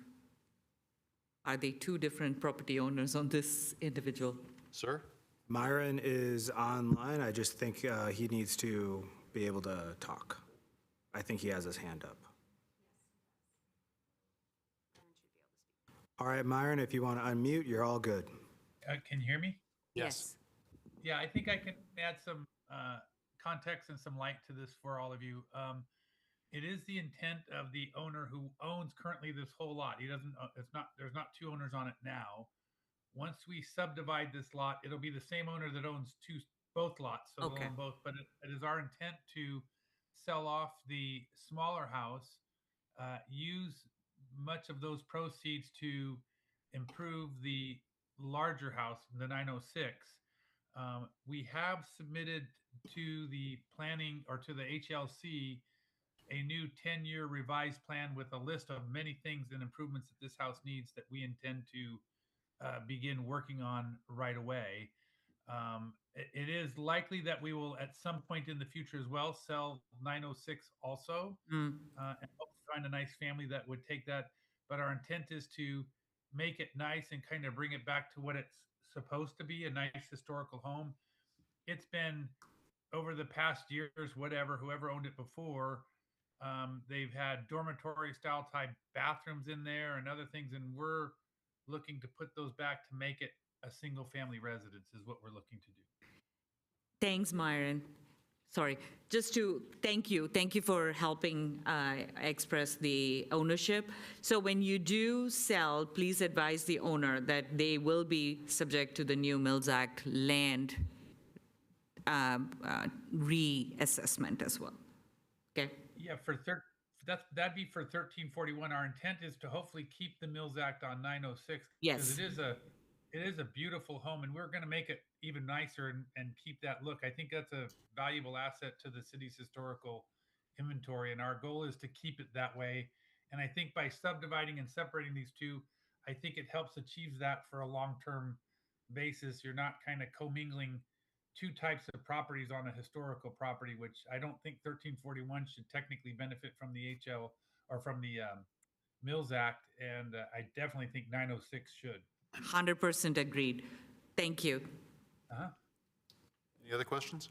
Are they two different property owners on this individual? Sir? Myron is online. I just think he needs to be able to talk. I think he has his hand up. All right, Myron, if you want to unmute, you're all good. Can you hear me? Yes. Yeah, I think I can add some context and some light to this for all of you. It is the intent of the owner who owns currently this whole lot. He doesn't, there's not two owners on it now. Once we subdivide this lot, it'll be the same owner that owns both lots, so they'll Okay. own both. But it is our intent to sell off the smaller house, use much of those proceeds to improve the larger house, the 906. We have submitted to the planning or to the HLC a new 10-year revised plan with a list of many things and improvements that this house needs that we intend to begin working on right away. It is likely that we will, at some point in the future as well, sell 906 also, and hope to find a nice family that would take that. But our intent is to make it nice and kind of bring it back to what it's supposed to be, a nice historical home. It's been, over the past years, whoever owned it before, they've had dormitory style type bathrooms in there and other things, and we're looking to put those back to make it a single family residence is what we're looking to do. Thanks, Myron. Sorry, just to thank you. Thank you for helping express the ownership. So when you do sell, please advise the owner that they will be subject to the new Mills Act land reassessment as well. Okay? Yeah, that'd be for 1341. Our intent is to hopefully keep the Mills Act on 906. Yes. Because it is a beautiful home, and we're going to make it even nicer and keep that look. I think that's a valuable asset to the city's historical inventory, and our goal is to keep it that way. And I think by subdividing and separating these two, I think it helps achieve that for a long-term basis. You're not kind of commingling two types of properties on a historical property, which I don't think 1341 should technically benefit from the HL or from the Mills Act, and I definitely think 906 should. 100% agreed. Thank you. Any other questions?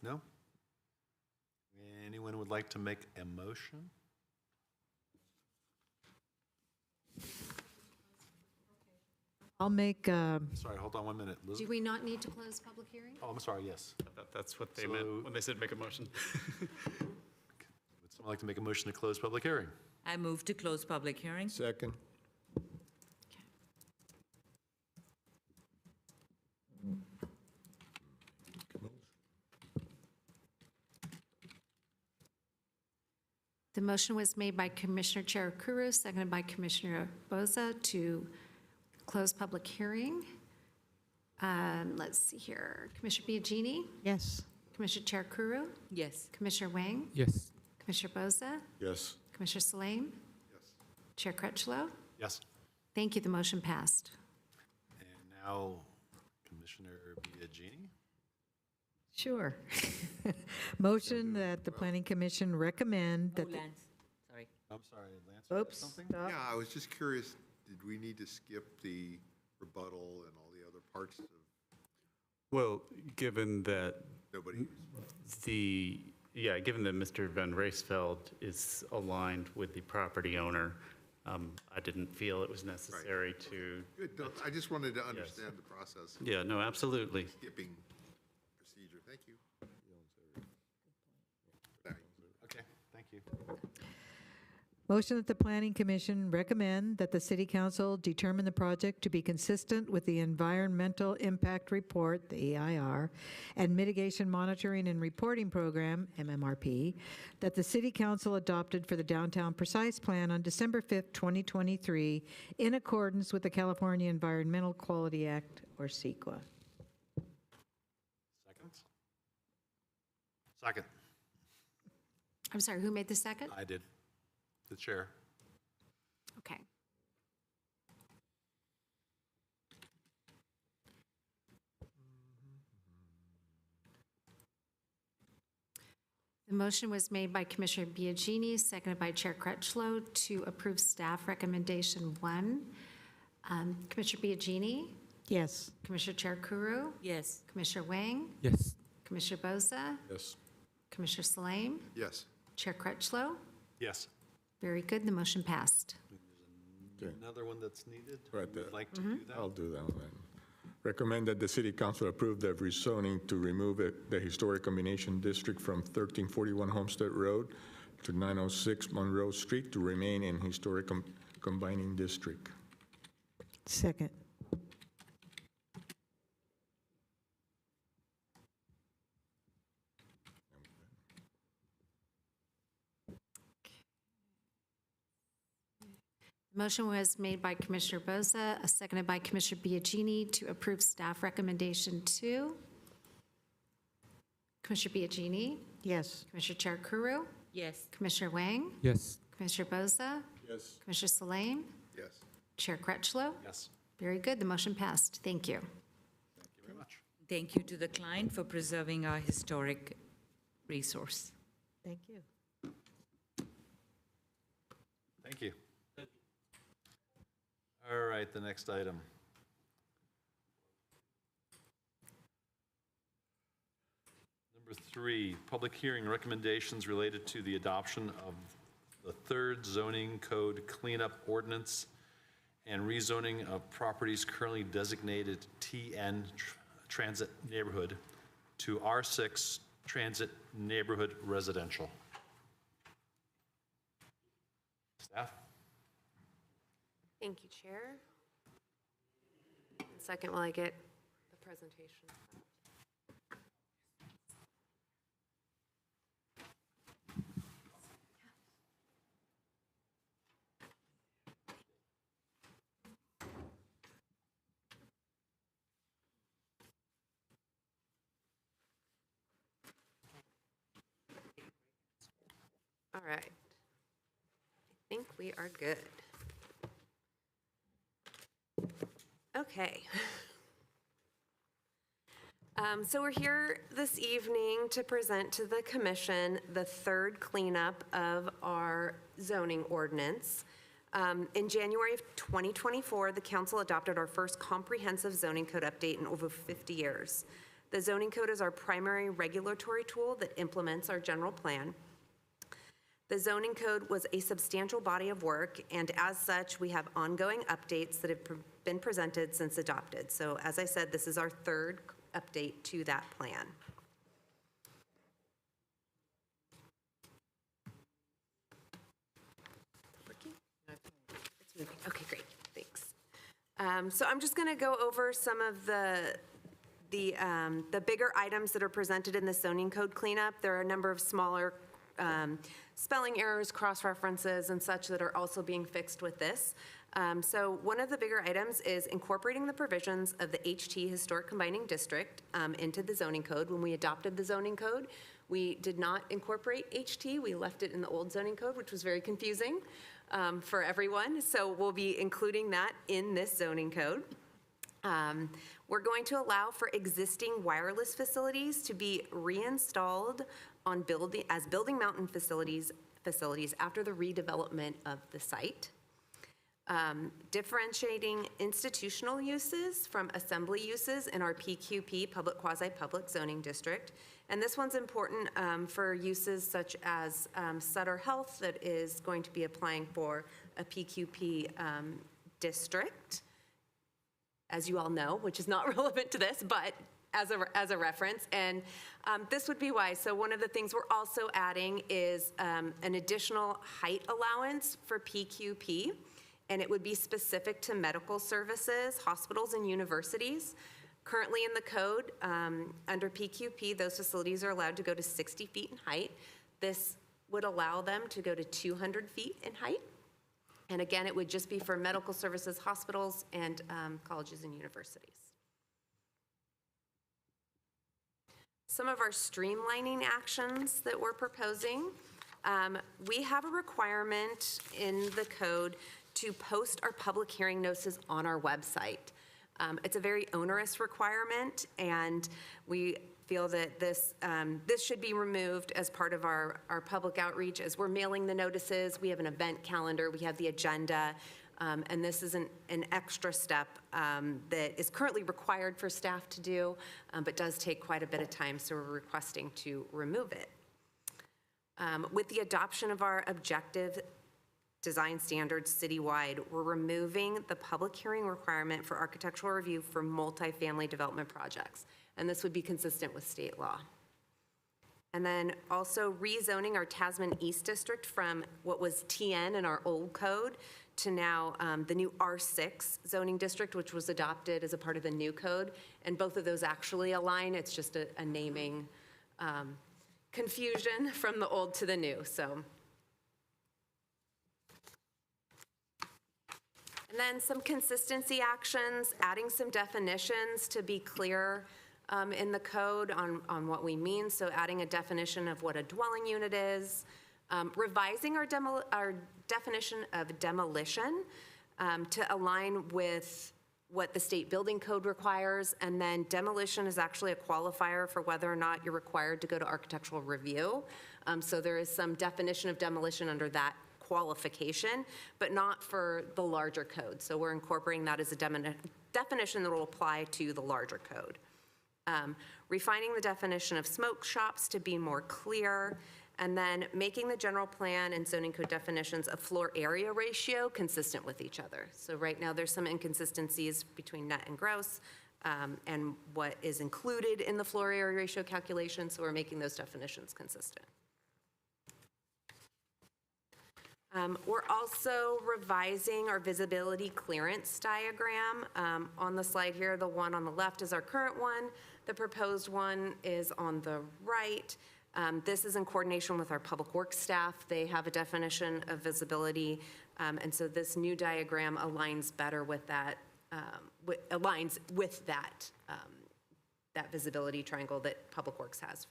No? Anyone would like to make a motion? I'll make, Sorry, hold on 1 minute. Lou? Do we not need to close public hearing? Oh, I'm sorry, yes. That's what they meant when they said make a motion. Would someone like to make a motion to close public hearing? I move to close public hearing. Second. The motion was made by Commissioner Cherukuru, seconded by Commissioner Boza to close public hearing. Let's see here. Commissioner Biagini, yes. Commissioner Cherukuru, Yes. Commissioner Wang, Yes. Commissioner Boza, Yes. Commissioner Salame, Chair Crutchlow. Yes. Thank you. The motion passed. And now Commissioner Biagini. Sure. Motion that the Planning Commission recommend that, the- Lance, sorry. I'm sorry, Lance, you had oops, something? stop. Yeah, I was just curious, did we need to skip the rebuttal and all the other parts of Well, given that nobody? given that Mr. Van Raesfeld is aligned with the property owner, I didn't feel it was necessary to, Good, no, I just wanted to understand the process of yeah, no, absolutely. skipping procedure. Thank you. Okay, thank you. Motion that the Planning Commission recommend that the City Council determine the project to be consistent with the Environmental Impact Report, the EIR, and Mitigation Monitoring and Reporting Program, MMRP, that the City Council adopted for the Downtown Precise Plan on December 5th, 2023, in accordance with the California Environmental Quality Act, or CEQA. Seconds? Second. I'm sorry, who made the second? I did. The chair. Okay. The motion was made by Commissioner Biagini, seconded by Chair Crutchlow to approve staff recommendation 1. Commissioner Biagini, Yes. Commissioner Cherukuru, Yes. Commissioner Wang, Yes. Commissioner Boza, Yes. Commissioner Salame, Yes. Chair Crutchlow. Yes. Very good, the motion passed. Okay. Another one that's needed? Right Would there. like to do that? I'll do that one then. Recommend that the City Council approve the rezoning to remove the historic combination district from 1341 Homestead Road to 906 Monroe Street to remain in historic combining district. Second. Motion was made by Commissioner Boza, seconded by Commissioner Biagini to approve staff recommendation 2. Commissioner Biagini, Yes. Commissioner Cherukuru, Yes. Commissioner Wang, Yes. Commissioner Boza, Yes. Commissioner Salame, Yes. Chair Crutchlow. Yes. Very good, the motion passed. Thank you. Thank you very much. Thank you to the client for preserving our historic resource. Thank you. Thank you. All right, the next item. Number 3, public hearing recommendations related to the adoption of the third zoning code cleanup ordinance and rezoning of properties currently designated TN Transit Neighborhood to R6 Transit Neighborhood Residential. Staff? Thank you, Chair. Second while I get the presentation. All right. I think we are good. Okay. So we're here this evening to present to the commission the third cleanup of our zoning ordinance. In January of 2024, the council adopted our first comprehensive zoning code update in over 50 years. The zoning code is our primary regulatory tool that implements our general plan. The zoning code was a substantial body of work, and as such, we have ongoing updates that have been presented since adopted. So as I said, this is our third update to that plan. Working? It's moving. Okay, great, thanks. So I'm just gonna go over some of the bigger items that are presented in the zoning code cleanup. There are a number of smaller spelling errors, cross-references, and such that are also being fixed with this. So one of the bigger items is incorporating the provisions of the HT Historic Combining District into the zoning code. When we adopted the zoning code, we did not incorporate HT. We left it in the old zoning code, which was very confusing for everyone. So we'll be including that in this zoning code. We're going to allow for existing wireless facilities to be reinstalled on building mountain facilities after the redevelopment of the site. Differentiating institutional uses from assembly uses in our PQP, public quasi-public zoning district. And this one's important for uses such as Sutter Health that is going to be applying for a PQP district, as you all know, which is not relevant to this, but as a reference. And this would be why. So one of the things we're also adding is an additional height allowance for PQP, and it would be specific to medical services, hospitals, and universities. Currently in the code, under PQP, those facilities are allowed to go to 60 feet in height. This would allow them to go to 200 feet in height. And again, it would just be for medical services, hospitals, and colleges and universities. Some of our streamlining actions that we're proposing, we have a requirement in the code to post our public hearing notices on our website. It's a very onerous requirement, and we feel that this should be removed as part of our public outreach. As we're mailing the notices, we have an event calendar, we have the agenda, and this is an extra step that is currently required for staff to do, but does take quite a bit of time, so we're requesting to remove it. With the adoption of our objective design standards citywide, we're removing the public hearing requirement for architectural review for multifamily development projects. And this would be consistent with state law. And then also rezoning our Tasman East District from what was TN in our old code to now the new R6 zoning district, which was adopted as a part of the new code. And both of those actually align. It's just a naming confusion from the old to the new, so. And then some consistency actions, adding some definitions to be clear in the code on what we mean. So adding a definition of what a dwelling unit is, Revising our definition of demolition to align with what the state building code requires, and then demolition is actually a qualifier for whether or not you're required to go to architectural review. So there is some definition of demolition under that qualification, but not for the larger code. So we're incorporating that as a definition that will apply to the larger code. Refining the definition of smoke shops to be more clear, and then making the general plan and zoning code definitions of floor area ratio consistent with each other. So right now, there's some inconsistencies between net and gross, and what is included in the floor area ratio calculation, so we're making those definitions consistent. We're also revising our visibility clearance diagram. On the slide here, the one on the left is our current one. The proposed one is on the right. This is in coordination with our public works staff. They have a definition of visibility, and so this new diagram aligns better with that, aligns with that, that visibility triangle that Public Works has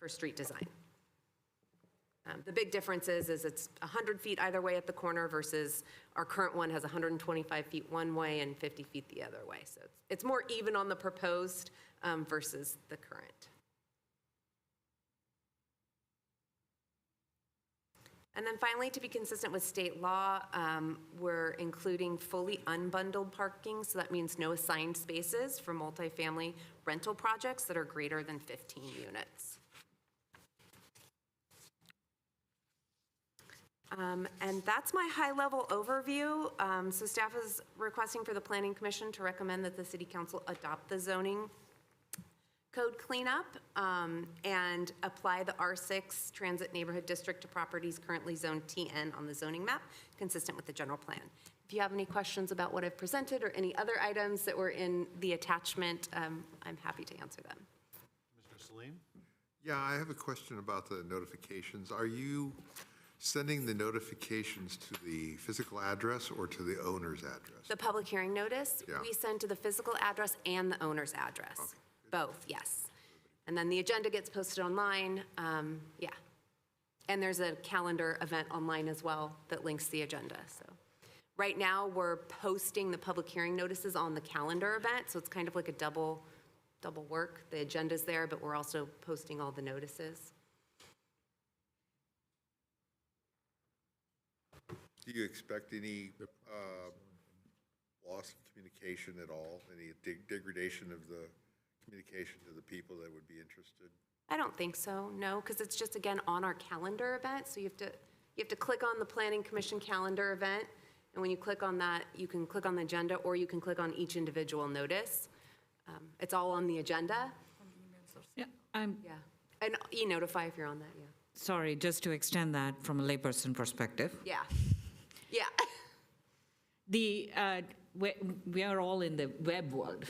for street design. The big difference is it's 100 feet either way at the corner versus our current one has 125 feet one way and 50 feet the other way. So it's more even on the proposed versus the current. And then finally, to be consistent with state law, we're including fully unbundled parking. So that means no assigned spaces for multifamily rental projects that are greater than 15 units. And that's my high-level overview. So staff is requesting for the Planning Commission to recommend that the City Council adopt the zoning code cleanup and apply the R6 Transit Neighborhood District to properties currently zoned TN on the zoning map, consistent with the general plan. If you have any questions about what I've presented or any other items that were in the attachment, I'm happy to answer them. Commissioner Salim? Yeah, I have a question about the notifications. Are you sending the notifications to the physical address or to the owner's address? The public hearing notice, Yeah. we send to the physical address and the owner's address. Okay. Both, yes. And then the agenda gets posted online, yeah. And there's a calendar event online as well that links the agenda, so. Right now, we're posting the public hearing notices on the calendar event, so it's kind of like a double work. The agenda's there, but we're also posting all the notices. Do you expect any loss of communication at all? Any degradation of the communication to the people that would be interested? I don't think so, no, because it's just, again, on our calendar event, so you have to click on the Planning Commission calendar event, and when you click on that, you can click on the agenda, or you can click on each individual notice. It's all on the agenda, Yeah, yeah. And e-notify if you're on that, yeah. sorry, just to extend that from a layperson perspective. Yeah, yeah. We are all in the web world.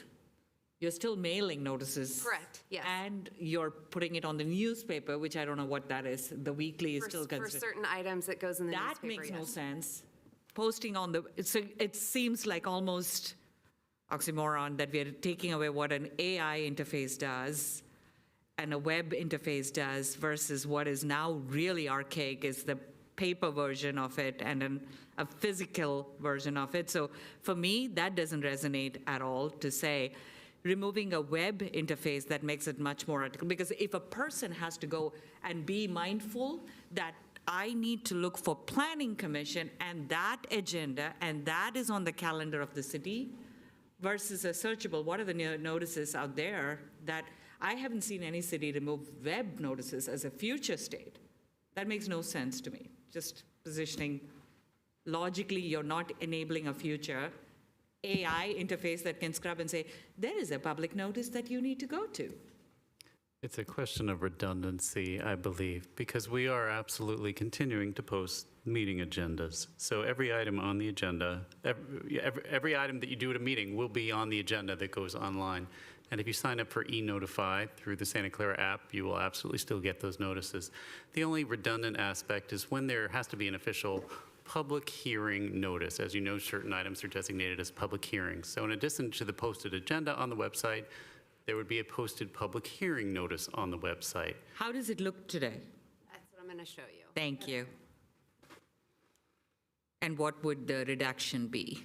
You're still mailing notices. Correct, yes. And you're putting it on the newspaper, which I don't know what that is. The weekly is still For considered. certain items, it goes in the That newspaper, makes no yes. sense. Posting on the, it seems like almost oxymoron that we are taking away what an AI interface does and a web interface does versus what is now really archaic is the paper version of it and a physical version of it. So for me, that doesn't resonate at all to say, removing a web interface that makes it much more ethical. Because if a person has to go and be mindful that I need to look for Planning Commission and that agenda, and that is on the calendar of the city, versus a searchable, what are the notices out there that I haven't seen any city remove web notices as a future state. That makes no sense to me. Just positioning, logically, you're not enabling a future AI interface that can scrub and say, there is a public notice that you need to go to. It's a question of redundancy, I believe, because we are absolutely continuing to post meeting agendas. So every item on the agenda, every item that you do at a meeting will be on the agenda that goes online. And if you sign up for e-Notify through the Santa Clara app, you will absolutely still get those notices. The only redundant aspect is when there has to be an official public hearing notice. As you know, certain items are designated as public hearings. So in addition to the posted agenda on the website, there would be a posted public hearing notice on the website. How does it look today? That's what I'm going to show you. Thank you. And what would the reduction be?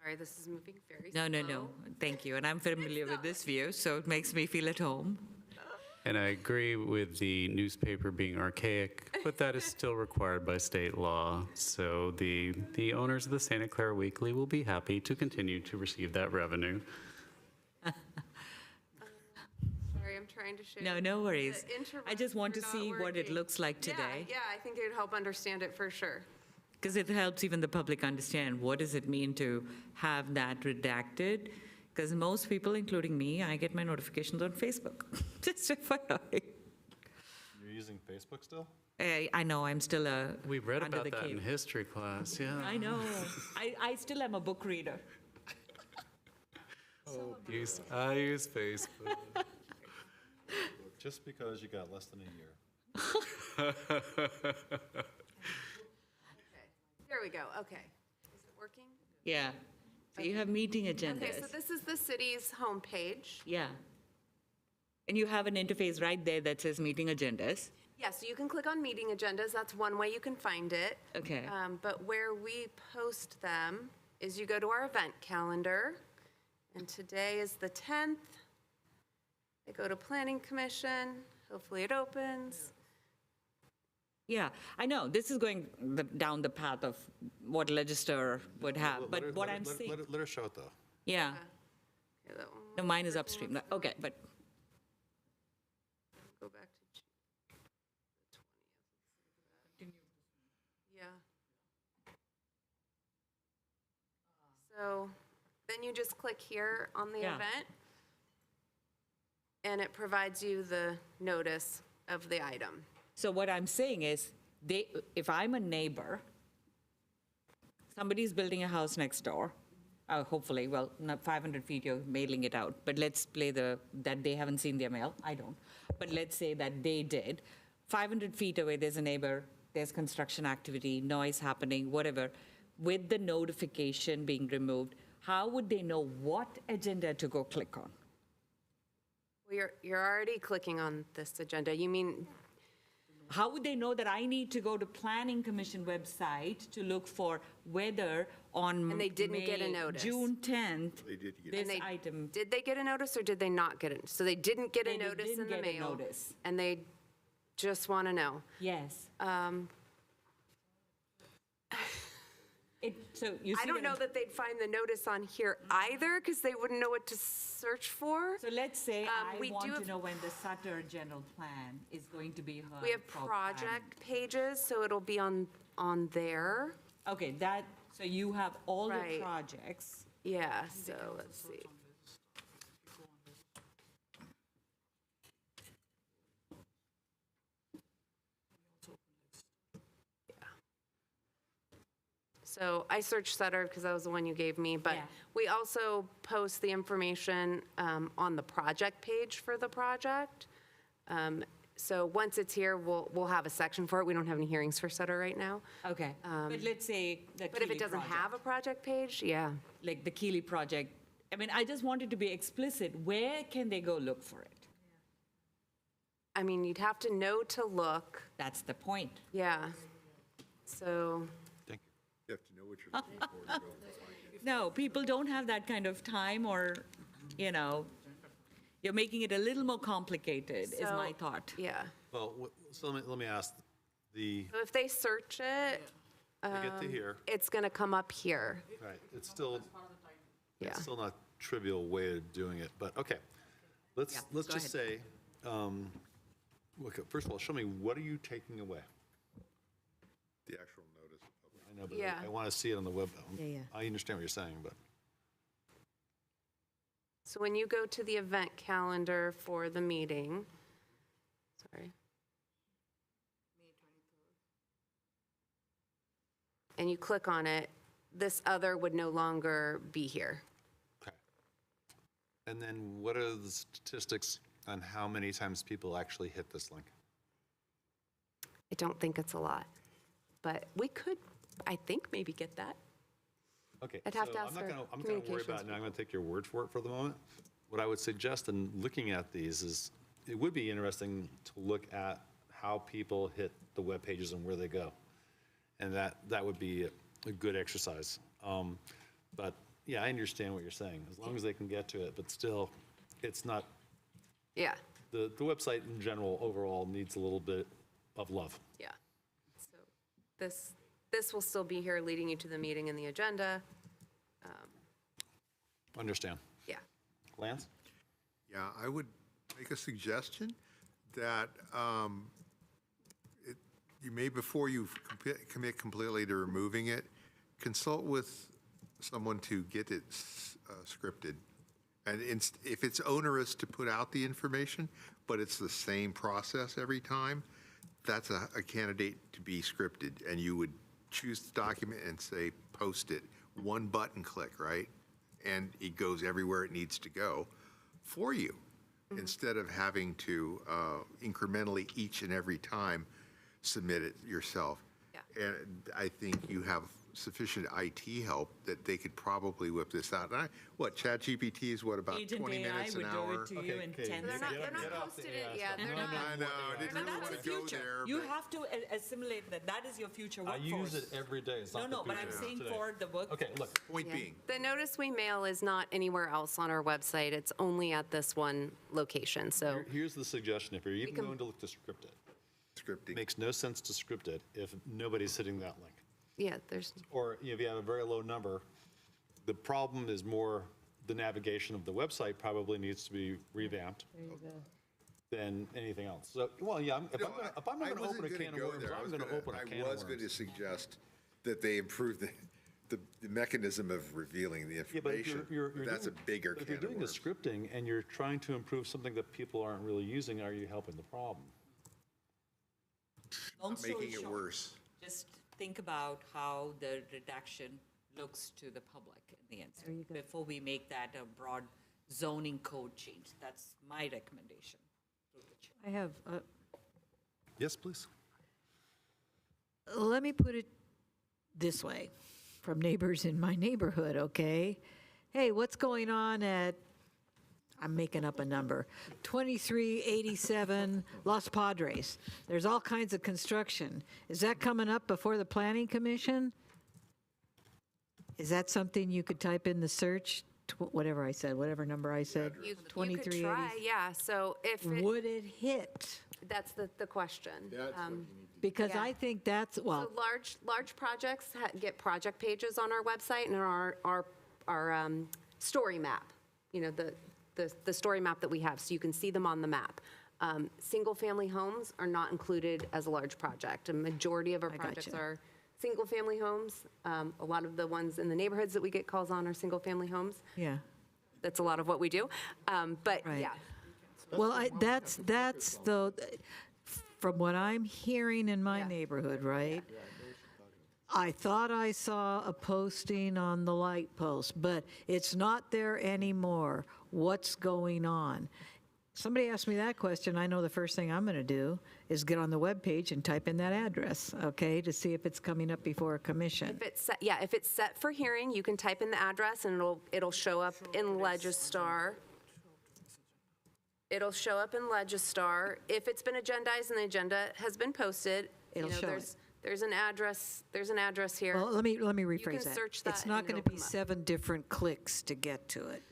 Sorry, this is moving very No, slow. no, no, thank you. And I'm familiar with this view, so it makes me feel at home. And I agree with the newspaper being archaic, but that is still required by state law. So the owners of the Santa Clara Weekly will be happy to continue to receive that revenue. Sorry, I'm trying to show you. No, no worries. The I just want to interrupts are see not what it working. looks like today. Yeah, I think it would help understand it for sure. Because it helps even the public understand what does it mean to have that redacted. Because most people, including me, I get my notifications on Facebook. Just FYI. You're using Facebook still? I know, I'm still We read under about the that in cape. history class, yeah. I know. I still am a book reader. I use Facebook. Just because you got less than a year. There we go, okay. Is it working? Yeah. So you have meeting agendas. Okay, so this is the city's homepage. Yeah. And you have an interface right there that says meeting agendas. Yeah, so you can click on meeting agendas, that's one way you can find it. Okay. But where we post them is you go to our event calendar, and today is the 10th. I go to Planning Commission, hopefully it opens. Yeah, I know, this is going down the path of what Legislature would have, Let but her- what let her- I'm let- saying, Let her show it, though. yeah. Okay, that one No, mine is upstream. Okay, but, Go back to the 20th. Yeah. So then you just click here on the Yeah. event, and it provides you the notice of the item. so what I'm saying is, if I'm a neighbor, somebody's building a house next door, hopefully, well, not 500 feet, you're mailing it out, but let's play that they haven't seen their mail, I don't. But let's say that they did. 500 feet away, there's a neighbor, there's construction activity, noise happening, whatever. With the notification being removed, how would they know what agenda to go click on? Well, you're already clicking on this agenda. You mean, How would they know that I need to go to Planning Commission website to look for whether on And they didn't get a notice. June 10th, They did get this they- item, did they get a notice or did they not get it? So they didn't get a They notice didn't in the get a mail? notice. And they just want to know. yes. So you see I don't what know I'm- that they'd find the notice on here either, because they wouldn't know what to search for. So let's say I we do want to have- know when the Sutter general plan is going to be heard. We have for project pages, so it'll be on there. planning. Okay, so you have all the Right. projects. Yeah, so let's see. Yeah. So I searched Sutter because that was the one you gave me, but Yeah. we also post the information on the project page for the project. So once it's here, we'll have a section for it. We don't have any hearings for Sutter right now. Okay, but let's say the But if Keely it doesn't project. have a project page, yeah. Like the Keely project, I mean, I just wanted to be explicit, where can they go look for it? I mean, you'd have to know to look, That's the point. yeah. So, Thank you. You have to know what you're looking for to go find it. No, people don't have that kind of time or, you're making it a little more complicated, is my So- thought. yeah. Well, so let me ask, the, So if they search it, to get to here, it's going to come up here. right, it's still, Yeah. it's still not trivial way of doing it, but, okay. Let's go just say, look, first of all, show me, what are you taking away? The actual notice of public. I know, but Yeah. I want to see it on the web. Yeah. I understand what you're saying, but, So when you go to the event calendar for the meeting, sorry. And you click on it, this other would no longer be here. okay. And then what are the statistics on how many times people actually hit this link? I don't think it's a lot, but we could, I think, maybe get that. Okay. I'd have so to ask our I'm not going to worry communications about it now. I'm going to take your word for it for the moment. What I would suggest in looking at these is, it would be interesting to look at how people hit the web pages and where they go. And that would be a good exercise. But yeah, I understand what you're saying, as long as they can get to it, but still, it's not, Yeah, the website in general, overall, needs a little bit of love. yeah. So this will still be here leading you to the meeting and the agenda. Understand. Yeah. Lance? Yeah, I would make a suggestion that you may, before you commit completely to removing it, consult with someone to get it scripted. And if it's onerous to put out the information, but it's the same process every time, that's a candidate to be scripted. And you would choose the document and say, post it, one button click, right? And it goes everywhere it needs to go for you, instead of having to incrementally each and every time submit it yourself. Yeah. And I think you have sufficient IT help that they could probably whip this out. And ChatGPT is what, about 20 minutes an hour? to you in 10 They're not posted it yet. They're not. I know, I didn't really want to go there. You but- have to assimilate that. That is your future I workforce. use it every day. It's not the But I'm future. saying Today. for the work. Okay, look, Point being, The notice we mail is not anywhere else on our website. It's only at this one location, so. here's the suggestion, if you're even can- going to look to script it, scripting. makes no sense to script it if nobody's hitting that link. Yeah, there's, Or if you have a very low number, the problem is more the navigation of the website probably needs to be revamped than anything else. So, well, yeah, if I'm not going to open a can of worms, I'm going to open a can of I was going to worms. suggest that they improve the mechanism of revealing the Yeah, but if information. you're That's a doing- bigger If can you're of doing the worms. scripting and you're trying to improve something that people aren't really using, are you helping the problem? Long story Making it short, worse. Just think about how the redaction looks to the public in the end, before we make that a broad zoning code change. That's my recommendation. I have, Yes, please. let me put it this way, from neighbors in my neighborhood, okay? Hey, what's going on at, I'm making up a number, 2387 Los Padres? There's all kinds of construction. Is that coming up before the Planning Commission? Is that something you could type in the search, whatever I said, whatever number I said? you could 2380. try, yeah, so if, Would it hit? that's the question. Because Yeah. I think that's, well, So large projects get project pages on our website and our story map, the story map that we have, so you can see them on the map. Single-family homes are not included as a large project. A majority of our projects gotcha. are single-family homes. A lot of the ones in the neighborhoods that we get calls on are single-family homes. yeah. That's a lot of what we do. But Right. yeah, Well, that's the, from what I'm hearing in my Yeah. neighborhood, right? I thought I saw a posting on the light post, but it's not there anymore. What's going on? Somebody asked me that question, I know the first thing I'm going to do is get on the webpage and type in that address, okay, to see if it's coming up before a commission. if it's set for hearing, you can type in the address and it'll show up in Legistar. It'll show up in Legistar. If it's been agendized and the agenda has been posted, It'll show it. there's an address here. Well, let me rephrase that. search that It's not and going to it'll be come up. 7 different clicks to get to it,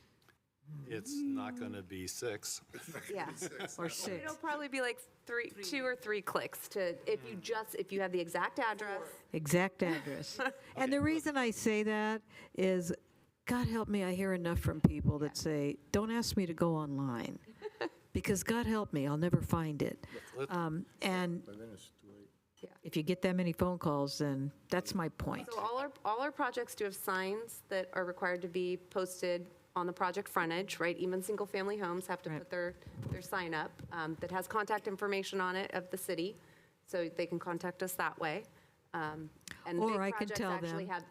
It's not going to be 6. Yeah. or 6. It'll probably be like 2 or 3 clicks to, if you have the exact address. Exact address. And the reason I say that is, God help me, I hear enough from people that say, don't ask me to go online. Because God help me, I'll never find it. And if you get that many phone calls, then that's my point. So all our projects do have signs that are required to be posted on the project frontage, right? Even single-family homes have to Right. put their sign up that has contact information on it of the city, so they can contact us that way. And Or big I could projects tell actually them- have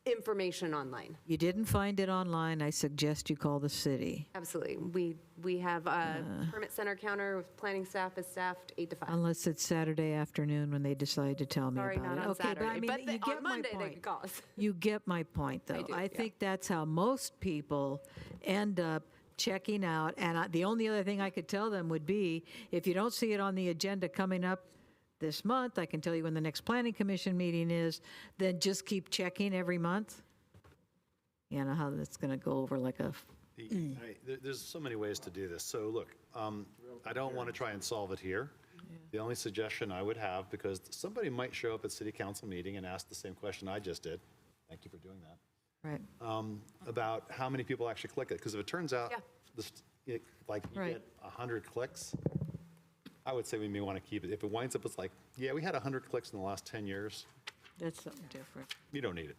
information online. You didn't find it online, I suggest you call the city, Absolutely. We have a permit center counter with planning staff is staffed 8 to 5. unless it's Saturday afternoon when they decide to tell me Sorry, about not it. on Okay, but I Saturday, mean, but you get on my Monday they point. could call us. You get my point, though. do, I yeah. think that's how most people end up checking out. And the only other thing I could tell them would be, if you don't see it on the agenda coming up this month, I can tell you when the next planning commission meeting is, then just keep checking every month? You know how that's going to go over like a, There's so many ways to do this. So look, I don't want to try and solve it here. The only suggestion I would have, because somebody might show up at city council meeting and ask the same question I just did, thank you for doing that, right, about how many people actually click it. Because if it turns out, Yeah. like you Right. get 100 clicks, I would say we may want to keep it. If it winds up, it's like, yeah, we had 100 clicks in the last 10 years, that's something different. you don't need it.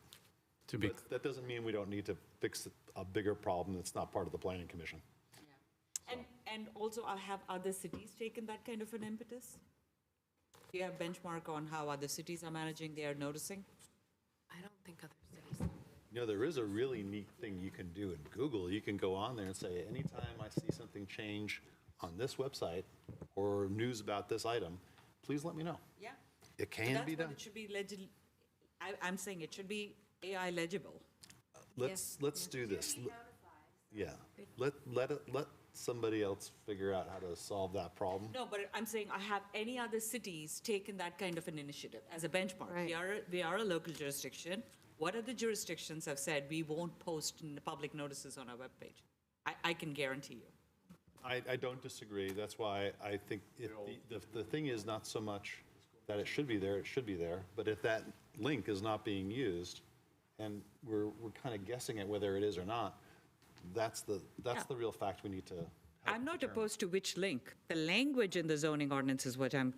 To be, But that doesn't mean we don't need to fix a bigger problem that's not part of the planning commission. And also, have other cities taken that kind of an impetus? Do you have benchmark on how other cities are managing their noticing? I don't think other cities. You know, there is a really neat thing you can do in Google. You can go on there and say, anytime I see something change on this website or news about this item, please let me know. Yeah. It can be done. It should be I'm saying it should be AI legible. Let's do this. Yeah, let somebody else figure out how to solve that problem. No, but I'm saying, have any other cities taken that kind of an initiative as a benchmark? Right. We are a local jurisdiction. What other jurisdictions have said, we won't post public notices on our webpage? I can guarantee you. I don't disagree. That's why I think the thing is not so much that it should be there, but if that link is not being used, and we're kind of guessing at whether it is or not, that's the real fact we need to help I'm not determine. opposed to which link. The language in the zoning ordinance is what I'm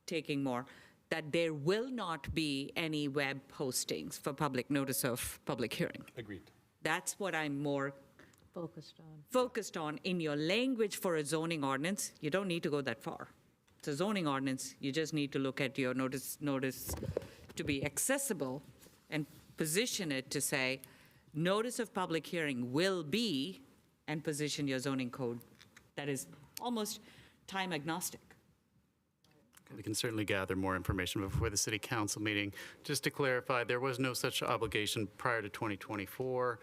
taking more, that there will not be any web postings for public notice of public hearing. Agreed. That's what I'm more Focused on. in your language for a zoning ordinance. You don't need to go that far. It's a zoning ordinance, you just need to look at your notice to be accessible and position it to say, notice of public hearing will be, and position your zoning code that is almost time agnostic. we can certainly gather more information before the city council meeting. Just to clarify, there was no such obligation prior to 2024.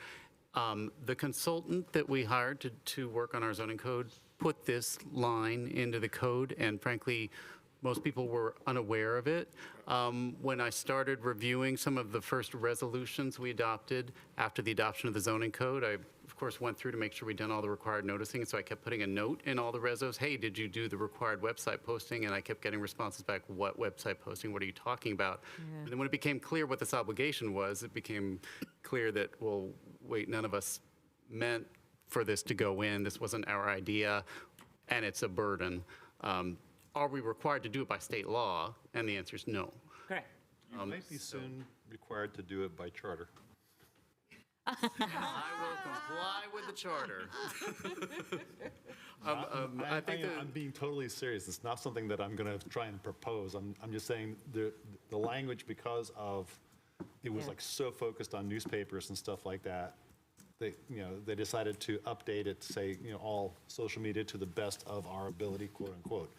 The consultant that we hired to work on our zoning code put this line into the code, and frankly, most people were unaware of it. When I started reviewing some of the first resolutions we adopted after the adoption of the zoning code, I, of course, went through to make sure we'd done all the required noticing, so I kept putting a note in all the resos, hey, did you do the required website posting? And I kept getting responses back, what website posting, what are you talking about? And then when it became clear what this obligation was, it became clear that, well, wait, none of us meant for this to go in, this wasn't our idea, and it's a burden. Are we required to do it by state law? And the answer is no. Correct. You might be soon required to do it by charter. I will comply with the charter. I think I'm being totally serious. It's not something that I'm going to try and propose. I'm just saying the language, because of, it was like so focused on newspapers and stuff like that, they decided to update it to say, all social media to the best of our ability, quote unquote.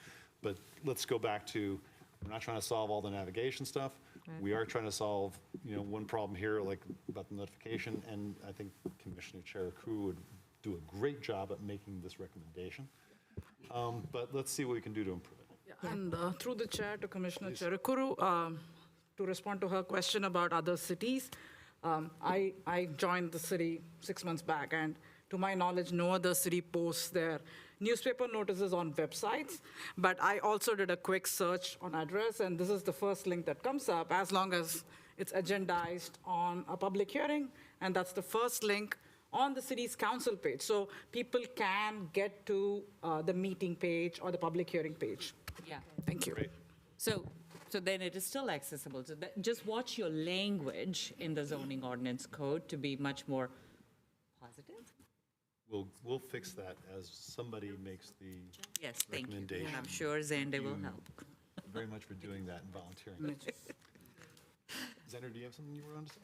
But let's go back to, we're not trying to solve all the navigation stuff. We are trying to solve, one problem here, like about the notification, and I think Commissioner Cherukuru would do a great job at making this recommendation. But let's see what we can do to improve it. And through the chair to Commissioner Cherukuru, to respond to her question about other cities, I joined the city 6 months back, and to my knowledge, no other city posts their newspaper notices on websites. But I also did a quick search on address, and this is the first link that comes up, as long as it's agendized on a public hearing, and that's the first link on the city's council page. So people can get to the meeting page or the public hearing page. Yeah. Thank you. So then it is still accessible. So just watch your language in the zoning ordinance code to be much more positive. We'll fix that as somebody makes the Yes, thank you. recommendation. And I'm sure Zanda will help. Very much for doing that and volunteering. Xander, do you have something you were on to say?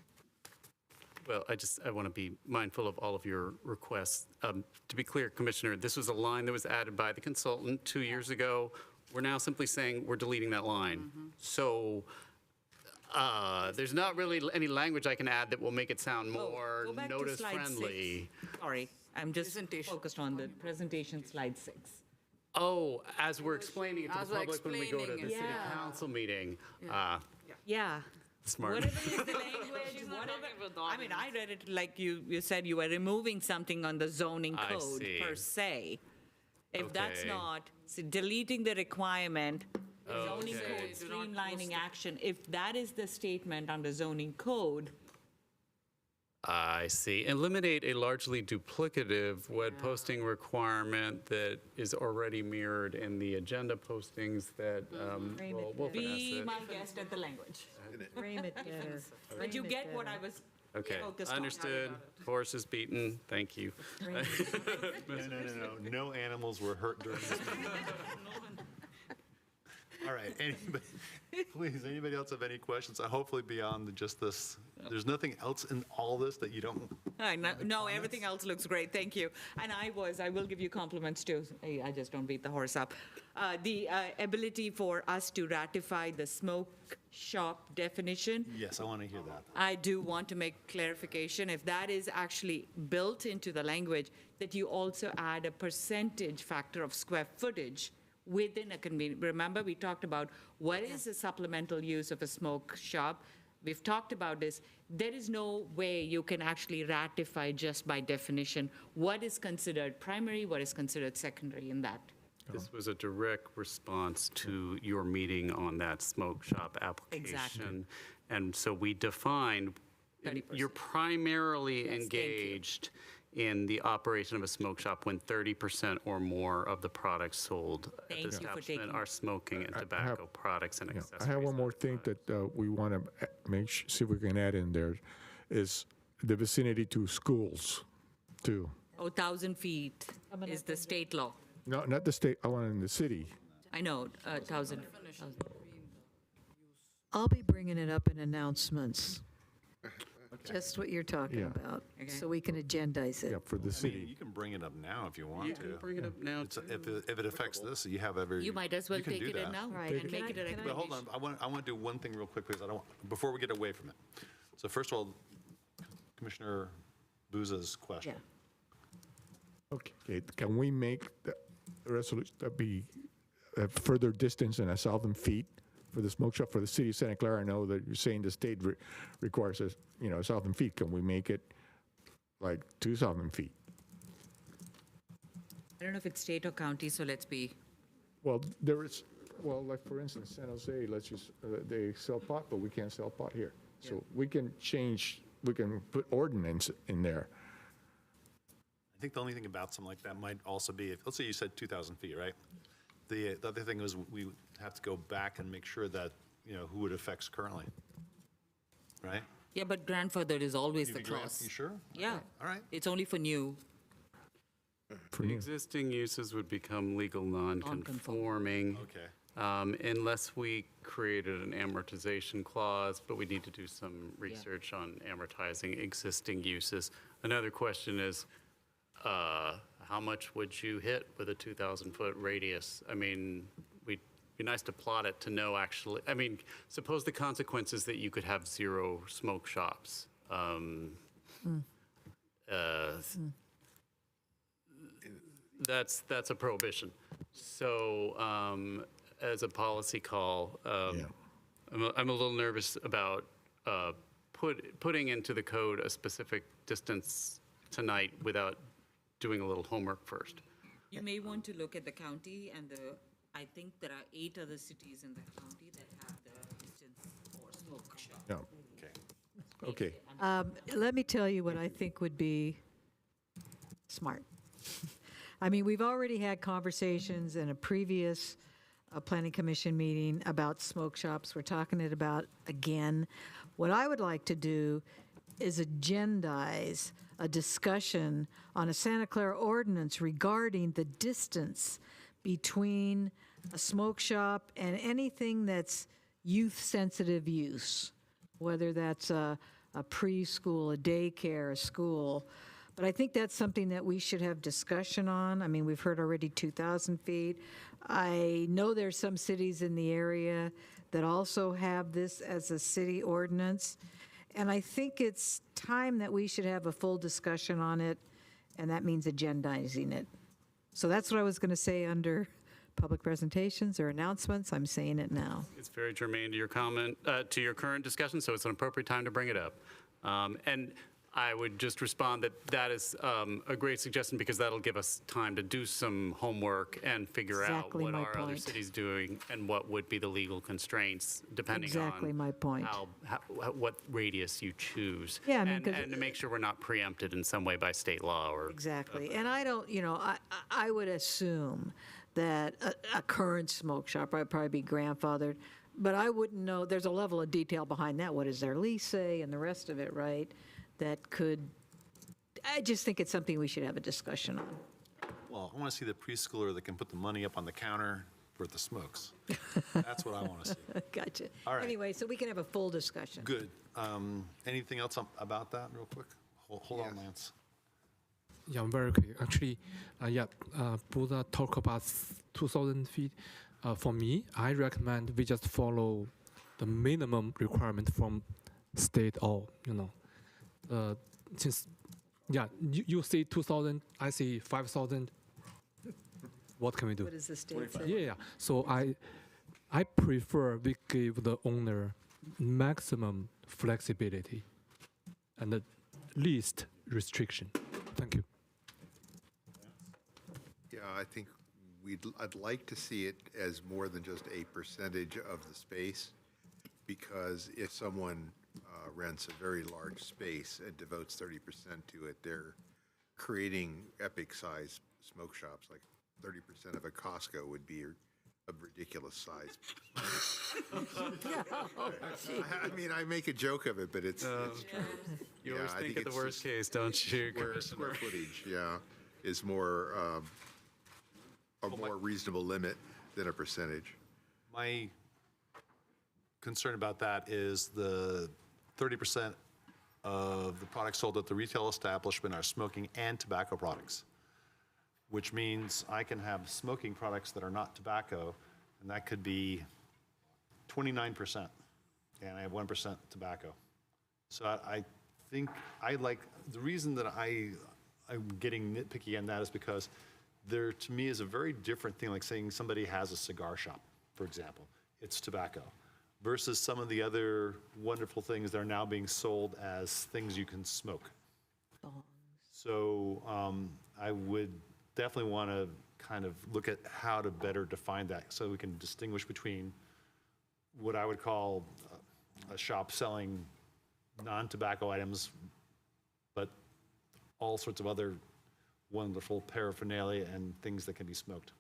Well, I want to be mindful of all of your requests. To be clear, Commissioner, this was a line that was added by the consultant 2 years ago. We're now simply saying we're deleting that line. So there's not really any language I can add that will make it sound more Go back to slide notice-friendly. 6. Sorry, I'm just Presentation. focused on the presentation, slide 6. Oh, as we're explaining it to As the we're public when we go to the explaining city it. council meeting. Yeah. Smart. Whatever is the language, whatever, I mean, I read it like you said you were removing something on the zoning I code see. per se. If that's Okay. not, so deleting the requirement, zoning Okay. code streamlining action, if that is the statement on the zoning code, I see. Eliminate a largely duplicative web posting requirement that is already mirrored in the agenda postings that we'll be finesse it. my guest at the language. Frame it better. But you get what I was Okay, focused on. understood. Horse is beaten. Thank you. No animals were hurt during this meeting. All right, please, anybody else have any questions? Hopefully beyond just this, there's nothing else in all this that you don't, No, everything else looks great, thank you. And I will give you compliments too. I just don't beat the horse up. The ability for us to ratify the smoke shop definition, yes, I want to hear that. I do want to make clarification. If that is actually built into the language, that you also add a percentage factor of square footage within a convenience. Remember, we talked about what is the supplemental use of a smoke shop? We've talked about this. There is no way you can actually ratify just by definition what is considered primary, what is considered secondary in that. This was a direct response to your meeting on that smoke shop application. Exactly. And so we defined, 30%. you're primarily Yes, thank you. engaged in the operation of a smoke shop when 30% or more of the products sold at Thank the you for establishment taking- are smoking and tobacco products and Yeah, accessories. I have one more thing that we want to see if we can add in there, is the vicinity to schools, too. 1,000 feet is the state law. No, not the state, I want it in the city. I know, 1,000. I'll be bringing it up in announcements. Just what you're talking Yeah. about, Okay. so we can agendize Yeah, it. for the I mean, city. you can bring it up now if you want You to. can bring it up now, If it affects this, you have every. You might as well you can take do it in that. now Right. and Can make I- it a can I- But hold recommendation. on, I want to do one thing real quick, because before we get away from it. So first of all, Commissioner Booza's question. Yeah. Okay, can we make the resolution to be a further distance than 1,000 feet for the smoke shop for the city of Santa Clara? I know that you're saying the state requires us, 1,000 feet. Can we make it like 2,000 feet? I don't know if it's state or county, so let's be, Well, like for instance, San Jose, let's just, they sell pot, but we can't sell pot here. So we can put ordinance in there. I think the only thing about something like that might also be, let's say you said 2,000 feet, right? The other thing is we would have to go back and make sure that, who it affects currently, right? yeah, but grandfathered is always the You agree? clause. You sure? Yeah. All right. It's only for new. For The you. existing uses would become legal non-conforming. Okay. Unless we created an amortization clause, but we need to do some research on amortizing existing uses. Another question is, how much would you hit with a 2,000-foot radius? I mean, it'd be nice to plot it to know actually, suppose the consequence is that you could have 0 smoke shops. That's a prohibition. So as a policy call, I'm a little nervous about putting into the code a specific distance tonight without doing a little homework first. You may want to look at the county and I think there are 8 other cities in the county that have the distance for smoke shop. Yeah. Okay. Let me tell you what I think would be smart. I mean, we've already had conversations in a previous planning commission meeting about smoke shops. We're talking it about again. What I would like to do is agendize a discussion on a Santa Clara ordinance regarding the distance between a smoke shop and anything that's youth-sensitive use, whether that's a preschool, a daycare, a school. But I think that's something that we should have discussion on. I mean, we've heard already 2,000 feet. I know there's some cities in the area that also have this as a city ordinance. And I think it's time that we should have a full discussion on it, and that means agendizing it. So that's what I was going to say under public presentations or announcements, I'm saying it now. It's very germane to your comment, to your current discussion, so it's an appropriate time to bring it up. And I would just respond that that is a great suggestion because that'll give us time to do some homework and figure out Exactly what my are other point. cities doing and what would be the legal constraints depending on Exactly my point. what radius you choose. Yeah, I mean, And 'cause- and to make sure we're not preempted in some way by state law or. Exactly. And I don't, I would assume that a current smoke shop would probably be grandfathered, but I wouldn't know, there's a level of detail behind that. What does their lease say and the rest of it, right? That could, I just think it's something we should have a discussion on. Well, I want to see the preschooler that can put the money up on the counter for the smokes. That's what I want to see. Gotcha. All right. Anyway, so we can have a full discussion. Good. Anything else about that, real quick? Hold on, Lance. Yeah, very quick. Actually, Buddha talk about 2,000 feet. For me, I recommend we just follow the minimum requirement from state or, since, you say 2,000, I say 5,000. What can we do? What does the state say? Yeah. So I prefer we give the owner maximum flexibility and the least restriction. Thank you. Yeah, I think I'd like to see it as more than just a percentage of the space, because if someone rents a very large space and devotes 30% to it, they're creating epic-sized smoke shops. Like 30% of a Costco would be a ridiculous size. I mean, I make a joke of it, but it's true. You Yeah, always I think think of the it's worst just case, don't you, Commissioner? Square footage, is more, a more reasonable limit than a percentage. My concern about that is the 30% of the products sold at the retail establishment are smoking and tobacco products, which means I can have smoking products that are not tobacco, and that could be 29%, and I have 1% tobacco. So I think the reason that I'm getting nitpicky on that is because there, to me, is a very different thing, like saying somebody has a cigar shop, for example. It's tobacco, versus some of the other wonderful things that are now being sold as things you can smoke. So I would definitely want to kind of look at how to better define that, so we can distinguish between what I would call a shop selling non-tobacco items, but all sorts of other wonderful paraphernalia and things that can be smoked.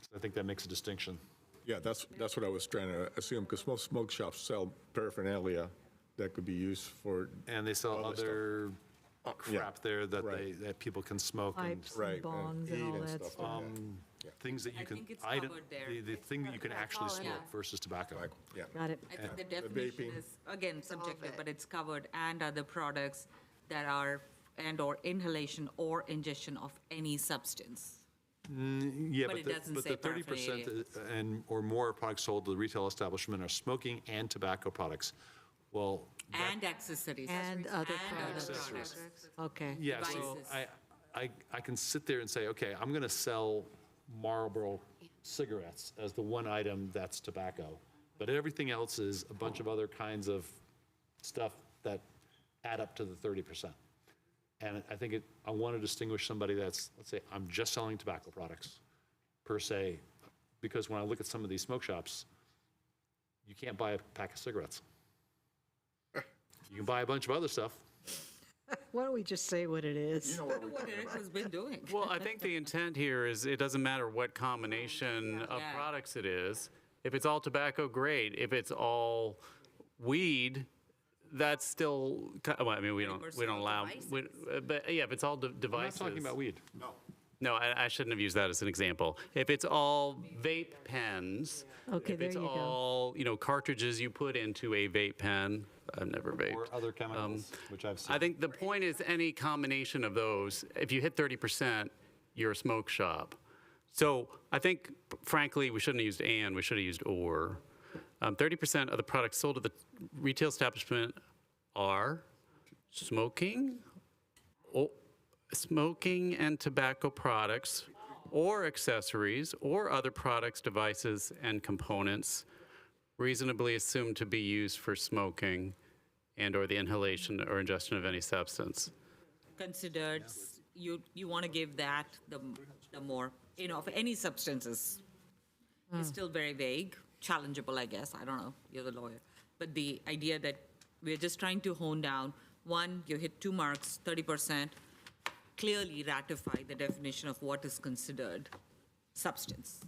So I think that makes a distinction. Yeah, that's what I was trying to assume, because most smoke shops sell paraphernalia that could be used for. And they sell Other stuff. other yeah, crap there that right. that people can smoke. And Pipes Right, and bongs and and all eat and that stuff stuff. like things that you I can, think it's item- covered there. the thing that you can actually smoke versus tobacco. Yeah. Got it. I think the The definition vaping. is, again, subjective, but it's covered, and other products that are, and/or inhalation or ingestion of any substance. Yeah, But it doesn't but say the 30% and or more of products sold to the retail establishment are smoking and tobacco products. Well, And accessories. And other products. accessories. Okay. Yeah, so Devices. I can sit there and say, okay, I'm going to sell Marlboro cigarettes as the one item that's tobacco, but everything else is a bunch of other kinds of stuff that add up to the 30%. And I think I want to distinguish somebody that's, let's say, I'm just selling tobacco products, per se, because when I look at some of these smoke shops, you can't buy a pack of cigarettes. You can buy a bunch of other stuff. Why don't we just say what it is? What Eric has been doing. Well, I think the intent here is it doesn't matter what combination of Yeah. products it is. If it's all tobacco, great. If it's all weed, that's still, well, I mean, we don't allow, but yeah, if it's all I'm not devices. talking about weed. No, I shouldn't have used that as an example. If it's all vape pens, Okay, if there it's you go. all, cartridges you put into a vape pen, I've never vaped. Or other chemicals, which I've seen. I think the point is any combination of those, if you hit 30%, you're a smoke shop. So I think, frankly, we shouldn't have used and, we should have used or. 30% of the products sold at the retail establishment are smoking and tobacco products or accessories or other products, devices, and components reasonably assumed to be used for smoking and/or the inhalation or ingestion of any substance. Considered, you want to give that the more, of any substances. It's still very vague, challengeable, I guess. I don't know, you're the lawyer. But the idea that we're just trying to hone down, one, you hit 2 marks, 30%, clearly ratify the definition of what is considered substance.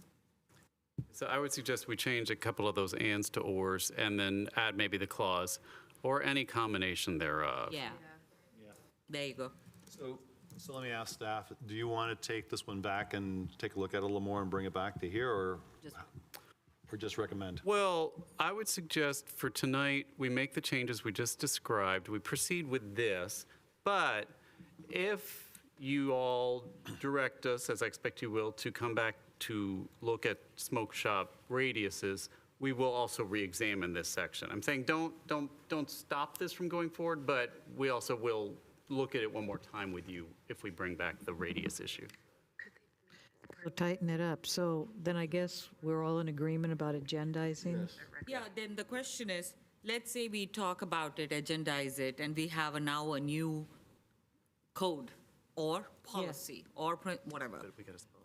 So I would suggest we change a couple of those ands to ors and then add maybe the clause, or any combination thereof. Yeah. There you go. So let me ask staff, do you want to take this one back and take a look at it a little more and bring it back to here, or just recommend? Well, I would suggest for tonight, we make the changes we just described, we proceed with this, but if you all direct us, as I expect you will, to come back to look at smoke shop radiuses, we will also re-examine this section. I'm saying don't stop this from going forward, but we also will look at it one more time with you if we bring back the radius issue. So tighten it up. So then I guess we're all in agreement about agendizing? Yeah, then the question is, let's say we talk about it, agendize it, and we have now a new code or policy or whatever.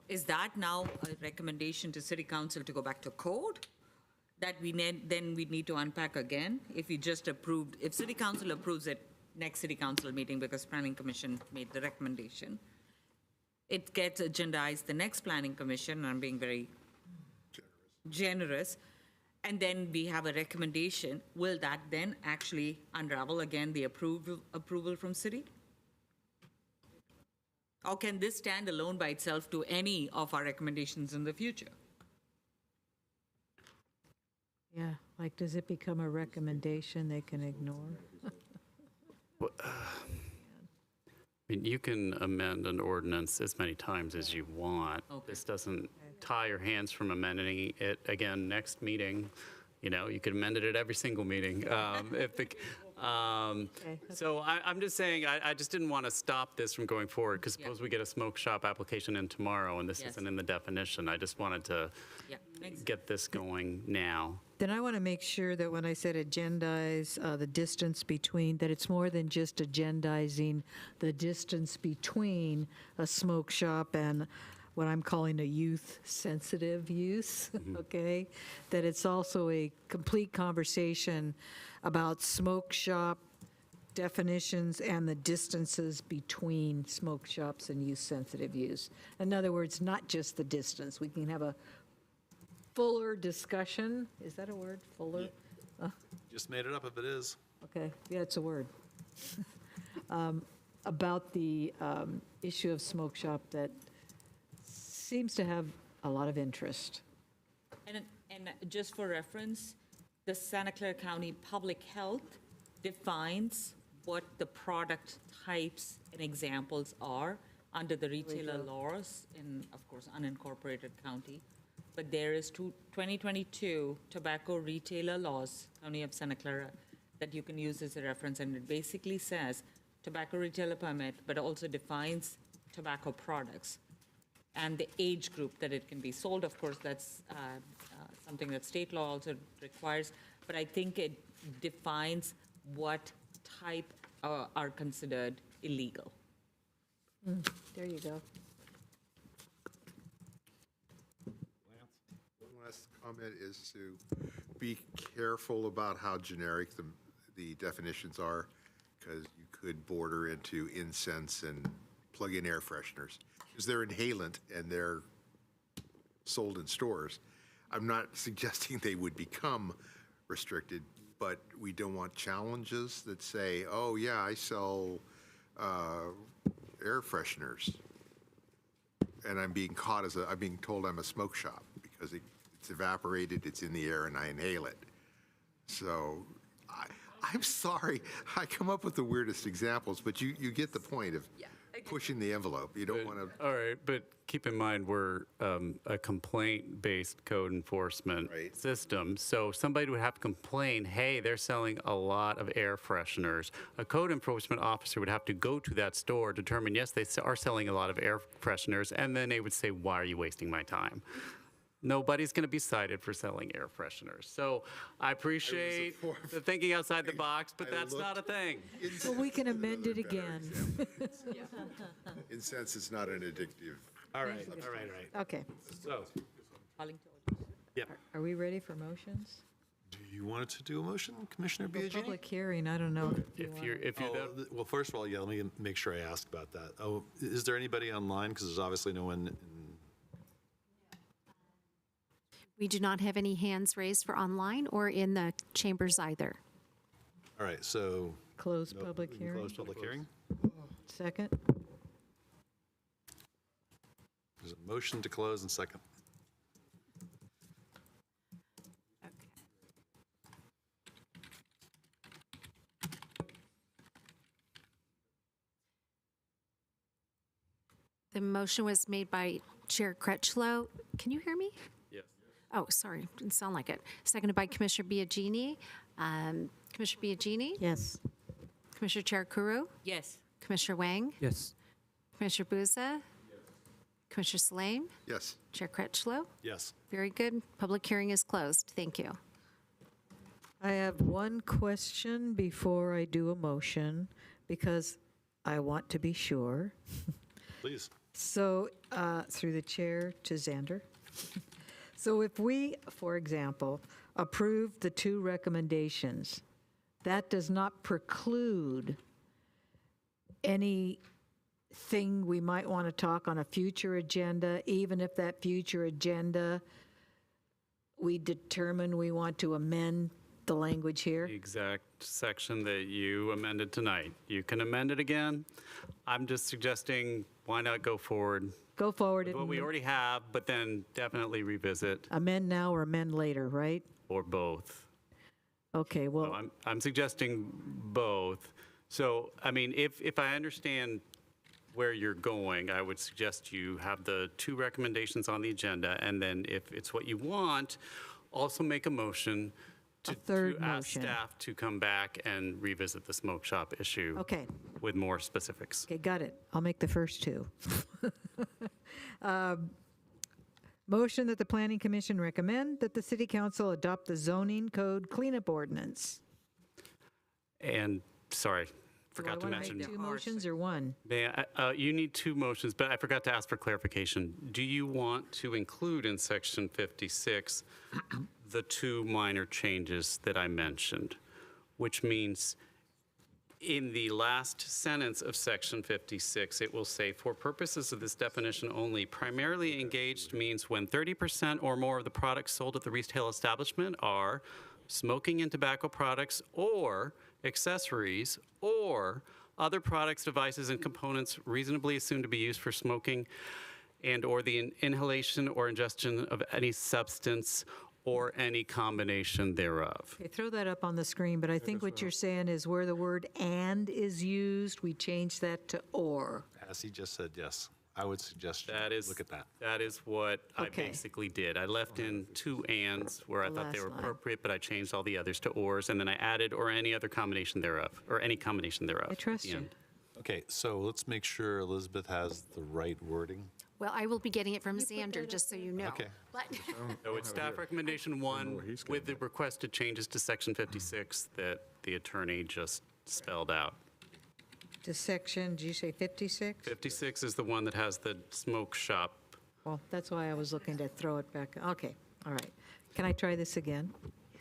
Is that now a recommendation to city council to go back to code? That then we need to unpack again? If we just approved, if city council approves it, next city council meeting, because planning commission made the recommendation, it gets agendized the next planning commission, and I'm being very generous, and then we have a recommendation, will that then actually unravel again the approval from city? Or can this stand alone by itself to any of our recommendations in the future? Yeah, like, does it become a recommendation they can ignore? I mean, you can amend an ordinance as many times as you want. This doesn't tie your hands from amending it again next meeting. You could amend it at every single meeting. So I'm just saying, I just didn't want to stop this from going forward, because suppose we get a smoke shop application in tomorrow and this isn't in the definition. I just wanted to get this going now. Then I want to make sure that when I said agendize the distance between, that it's more than just agendizing the distance between a smoke shop and what I'm calling a youth-sensitive use, okay? That it's also a complete conversation about smoke shop definitions and the distances between smoke shops and youth-sensitive use. In other words, not just the distance. We can have a fuller discussion. Is that a word, fuller? Just made it up if it is. Okay, yeah, it's a word. About the issue of smoke shop that seems to have a lot of interest. And just for reference, the Santa Clara County Public Health defines what the product types and examples are under the retailer laws in, of course, unincorporated county. But there is 2022 tobacco retailer laws, County of Santa Clara, that you can use as a reference, and it basically says tobacco retailer permit, but also defines tobacco products and the age group that it can be sold. Of course, that's something that state law also requires, but I think it defines what type are considered illegal. There you go. One last comment is to be careful about how generic the definitions are, because you could border into incense and plug-in air fresheners, because they're inhalant and they're sold in stores. I'm not suggesting they would become restricted, but we don't want challenges that say, oh, yeah, I sell air fresheners, and I'm being told I'm a smoke shop because it's evaporated, it's in the air, and I inhale it. So I'm sorry, I come up with the weirdest examples, but you get the point of pushing the envelope. You don't want to, All right, but keep in mind, we're a complaint-based code enforcement Right. system. So somebody would have to complain, hey, they're selling a lot of air fresheners. A code enforcement officer would have to go to that store, determine, yes, they are selling a lot of air fresheners, and then they would say, why are you wasting my time? Nobody's going to be cited for selling air fresheners. So I appreciate the thinking outside the box, but I that's not a thing. Well, we can amend it again. in sense, it's not an addictive. All right, all right, all right. Okay. So, Are we ready for motions? do you want to do a motion, Commissioner For Biagini? public hearing, I don't know. If you're the Well, first of all, yeah, let me make sure I ask about that. Oh, is there anybody online? Because there's obviously no one in. We do not have any hands raised for online or in the chambers either. All right, so. Close no- public we can hearing. Close public hearing. Second? There's a motion to close and second. The motion was made by Chair Crutchlow. Can you hear me? Yes. Oh, sorry, didn't sound like it. Seconded by Commissioner Biagini. Commissioner Biagini? Yes. Commissioner Cherukuru? Yes. Commissioner Wang? Yes. Commissioner Buza? Commissioner Salame? Yes. Chair Crutchlow? Yes. Very good. Public hearing is closed. Thank you. I have one question before I do a motion, because I want to be sure. Please. So, through the chair to Xander. So if we, for example, approve the two recommendations, that does not preclude anything we might want to talk on a future agenda, even if that future agenda, we determine we want to amend the language here? The exact section that you amended tonight. You can amend it again. I'm just suggesting, why not go forward Go forward with what we and already have, but then definitely revisit, amend now or amend later, right? or both. Okay, So well, I'm suggesting both. So, I mean, if I understand where you're going, I would suggest you have the two recommendations on the agenda, and then if it's what you want, also make a motion to third ask motion. staff to come back and revisit the smoke shop issue okay. with more specifics. Okay, got it. I'll make the first two. Motion that the Planning Commission recommend that the City Council adopt the zoning code cleanup ordinance. And, sorry, forgot to Do I want mention. to make two motions or one? You need two motions, but I forgot to ask for clarification. Do you want to include in section 56 the two minor changes that I mentioned? Which means in the last sentence of section 56, it will say, for purposes of this definition only, primarily engaged means when 30% or more of the products sold at the retail establishment are smoking and tobacco products or accessories or other products, devices, and components reasonably assumed to be used for smoking and/or the inhalation or ingestion of any substance or any combination thereof. Okay, throw that up on the screen, but I think what you're saying is where the word "and" is used, we change that to "or." As he just said, yes. I would suggest you That is, look at that. that is what I Okay. basically did. I left in two ands where I The thought they last were line. appropriate, but I changed all the others to ors, and then I added or any other combination thereof, or any combination thereof. I at trust the you. end. Okay, so let's make sure Elizabeth has the right wording. Well, I will be getting it from Xander, just so you know. Okay. But So it's staff recommendation one with the requested changes to section 56 that the attorney just spelled out. To section, did you say 56? 56 is the one that has the smoke shop. Well, that's why I was looking to throw it back. Okay, all right. Can I try this again?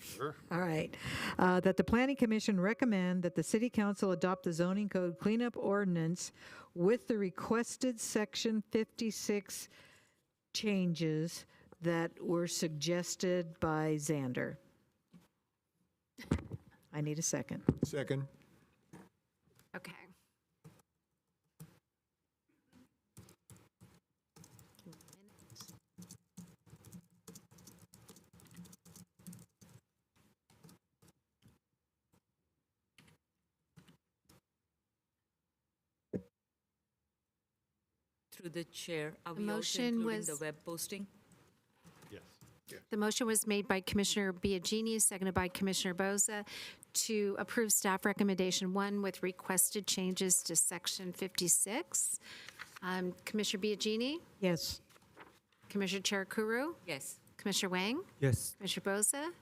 Sure. All right. That the Planning Commission recommend that the City Council adopt the zoning code cleanup ordinance with the requested section 56 changes that were suggested by Xander. I need a second. Second. okay. Through the chair, are The we also motion including the was- web posting? Yes. The motion was made by Commissioner Biagini, seconded by Commissioner Boza, to approve staff recommendation 1 with requested changes to section 56. Commissioner Biagini, Yes. Commissioner Cherukuru, Yes. Commissioner Wang, Yes. Commissioner Boza,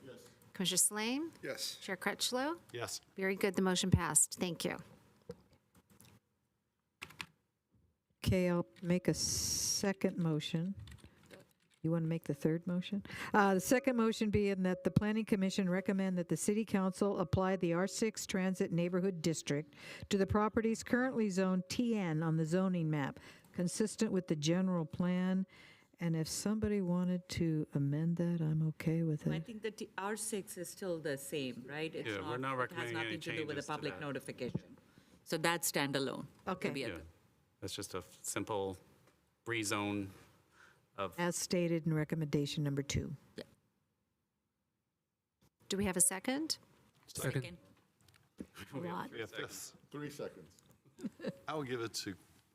Commissioner Slame, Yes. Chair Crutchlow. Yes. Very good, the motion passed. Thank you. Okay, I'll make a second motion. You want to make the third motion? The second motion being that the Planning Commission recommend that the City Council apply the R6 Transit Neighborhood District to the properties currently zoned TN on the zoning map, consistent with the general plan. And if somebody wanted to amend that, I'm okay with I it. think that R6 is still the same, right? It's Yeah, we're not recommending any It has nothing to do with changes the to public that. notification. So that's standalone. to Okay. be Yeah, at- that's just a simple rezone of, As stated in recommendation number 2. Do we have a second? Second. Lot. We have this. 3 seconds. I will give it to,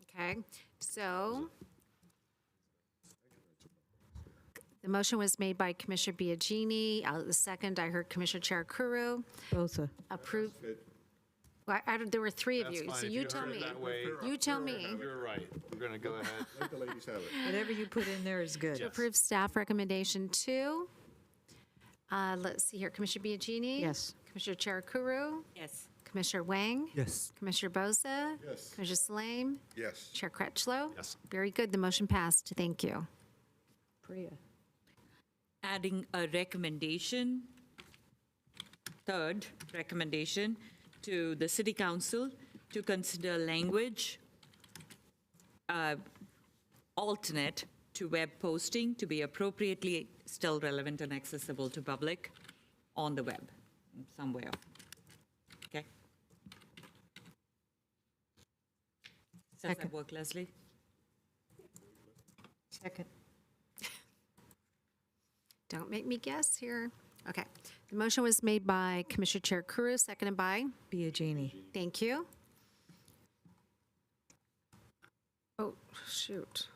Okay, so the motion was made by Commissioner Biagini. The second, I heard Commissioner Cherukuru. Boza. Approve. Well, there were 3 of that's you, fine. so If you you tell heard it me. that way, You tell me. you're right. We're going to go ahead. Let the ladies have it. Whatever you put in there is good. To approve staff recommendation 2. Let's see here, Commissioner Biagini. Yes. Commissioner Cherukuru. Yes. Commissioner Wang. Yes. Commissioner Boza. Yes. Commissioner Slame. Yes. Chair Crutchlow. Yes. Very good, the motion passed. Thank you. Priya. Adding a recommendation, third recommendation, to the city council to consider language alternate to web posting to be appropriately still relevant and accessible to public on the web somewhere. Okay? Does that Second. work, Leslie? Second. Don't make me guess here. Okay. The motion was made by Commissioner Cherukuru, seconded by, Biagini. thank you. Oh, shoot.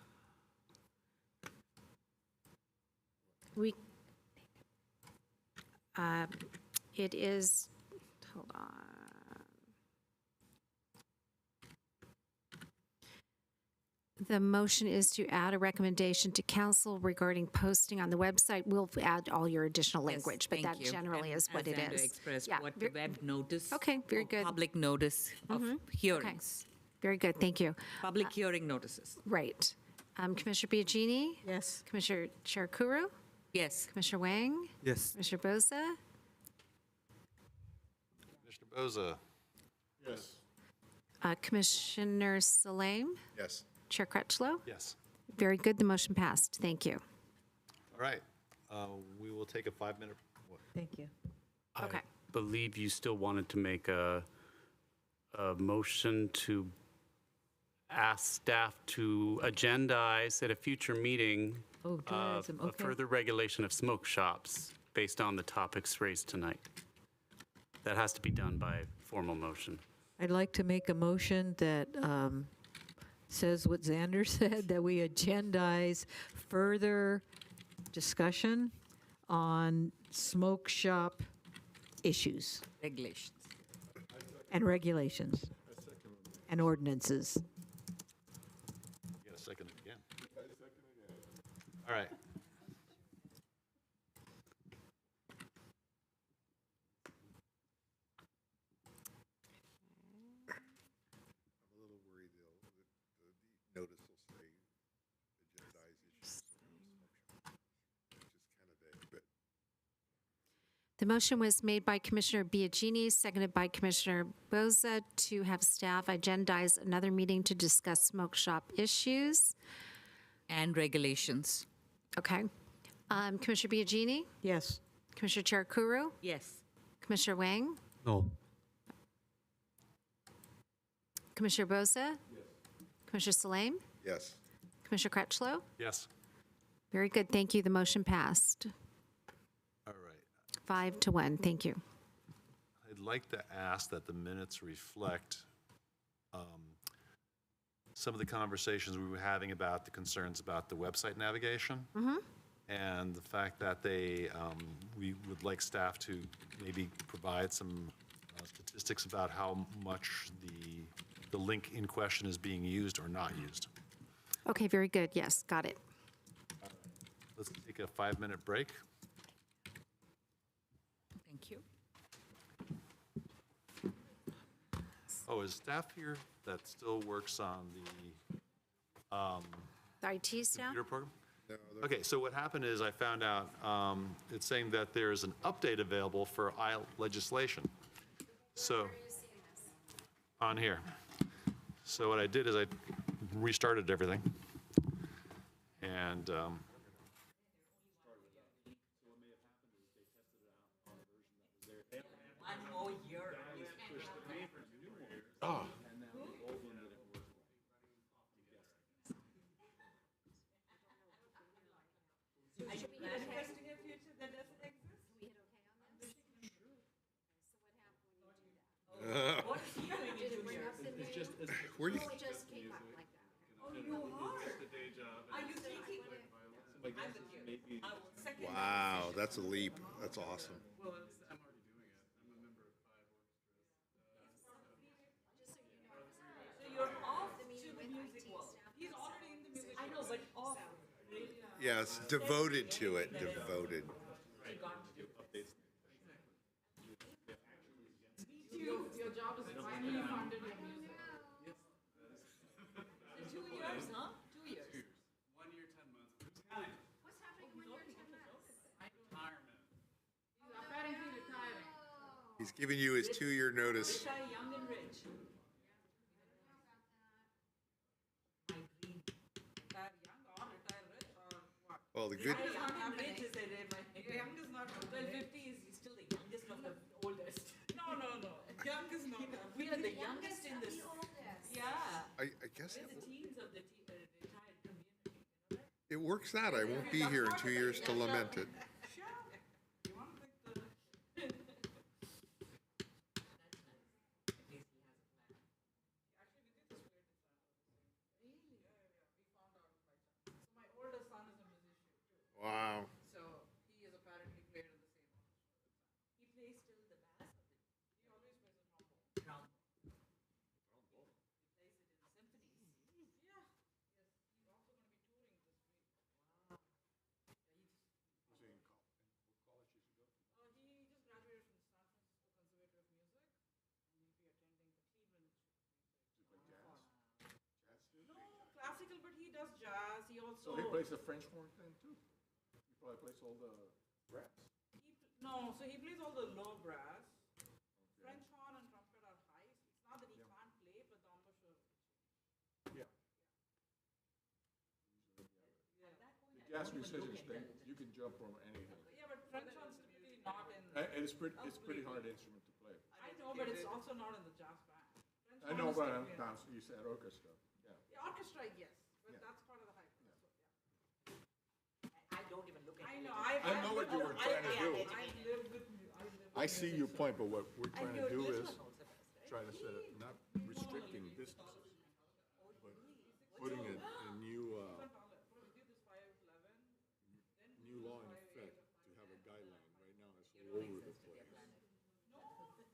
It is, hold on. The motion is to add a recommendation to council regarding posting on the website. We'll add all your additional Yes, language, but thank that you. generally And is what as it Andrew is. expressed, Yeah, what the ver- web notice. Okay, very or good. Public notice of hearings, Very good, thank you. public hearing notices. Right. Commissioner Biagini? Yes. Commissioner Cherukuru? Yes. Commissioner Wang? Yes. Commissioner Boza? Commissioner Boza. Yes. Commissioner Salame? Yes. Chair Crutchlow? Yes. Very good, the motion passed. Thank you. All right. We will take a 5-minute, Thank you. Okay. believe you still wanted to make a motion to ask staff to agendize at a future meeting Oh, tourism, a okay. further regulation of smoke shops based on the topics raised tonight. That has to be done by formal motion. I'd like to make a motion that says what Xander said, that we agendize further discussion on smoke shop issues Regulations. and regulations and ordinances. you got to second it again. All right. I'm a little worried the notice will say agendize issues, which is kind of vague, but The motion was made by Commissioner Biagini, seconded by Commissioner Boza, to have staff agendize another meeting to discuss smoke shop issues. And regulations. Okay. Commissioner Biagini? Yes. Commissioner Cherukuru? Yes. Commissioner Wang? No. Commissioner Boza? Commissioner Salame? yes. Commissioner Crutchlow? Yes. Very good, thank you. The motion passed. All right. 5-1, thank you. I'd like to ask that the minutes reflect some of the conversations we were having about the concerns about the website navigation. And the fact that we would like staff to maybe provide some statistics about how much the link in question is being used or not used. Okay, very good. Yes, got it. Let's take a 5-minute break. Thank you. Oh, is staff here that still works on The IT staff? computer program? Okay, so what happened is I found out, it's saying that there's an update available for legislation. So, on here. So what I did is I restarted everything. And, Where do you, Just came up like that. wow, that's a leap. That's awesome. Yes, devoted to it, devoted. Your job is finally funded your music. 2 years, huh? 2 years. 1 year, 10 months. Who's counting? What's happening when you're 10 months? Retirement. He's apparently retiring. He's giving you his 2-year notice. Try young and rich. Retire young or retire rich or what? Well, the good, Young and rich is it? Young is not. Well, 50 is still the youngest of the oldest. No. Young is not happening. We are the youngest in this. Yeah. I guess We're the teens of the retired community. it works out. I won't be here in 2 years to lament it. Sure. You want to take the. So my older son is a musician too. Wow. So he is apparently played in the same orchestra. He plays still the bass. He always plays a trombone. He plays it in symphonies. Yeah. Yes. He's also going to be touring this week. He just graduated from the San Francisco Conservatory of Music, and he'll be attending the Cleveland Institute of Music. No, classical, but he does jazz. He also. So he plays the French horn then too? He probably plays all the brass. No, so he plays all the low brass. French horn and trumpet are high. It's not that he can't play, but the embouchure. Yeah. The jazz musicians, you can jump from anything. Yeah, but French horn's typically not in. And it's pretty hard instrument to play. I know, but it's also not in the jazz band. French I horn know, is but typically- you said orchestra, yeah. The orchestra, yes, but Yeah. that's part of the high. So, I don't even look at I it. know. I know what you were trying to do. I live with you. I live with I see your point, but what we're trying to do is knows the best, right? try to set it, not restricting businesses, but putting a new, new law in effect to have a guideline. Right now, it's all over the place.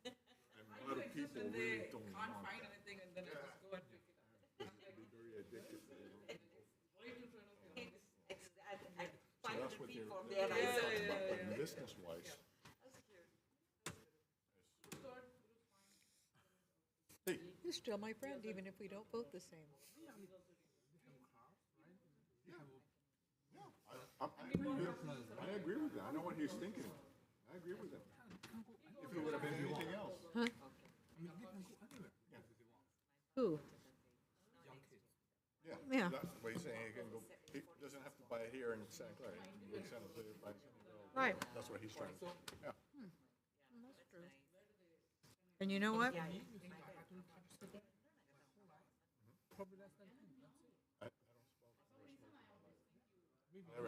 And a lot of people really don't can't want find that. anything and then I just go and pick it up. It can be very addictive for the young people. Right in front of you. So that's 500 what feet they're, from there, I saw. but business-wise. Hey, You're still my friend, even if we don't vote the same. I agree with that. I know what he's thinking. I agree with him. If it would have been anything else. Who? Yeah. Yeah. That's what he's saying. He can go, he doesn't have to buy it here in Santa Clara. He can go to San Jose, buy it somewhere else. Right. That's what he's trying to, yeah. And you know what?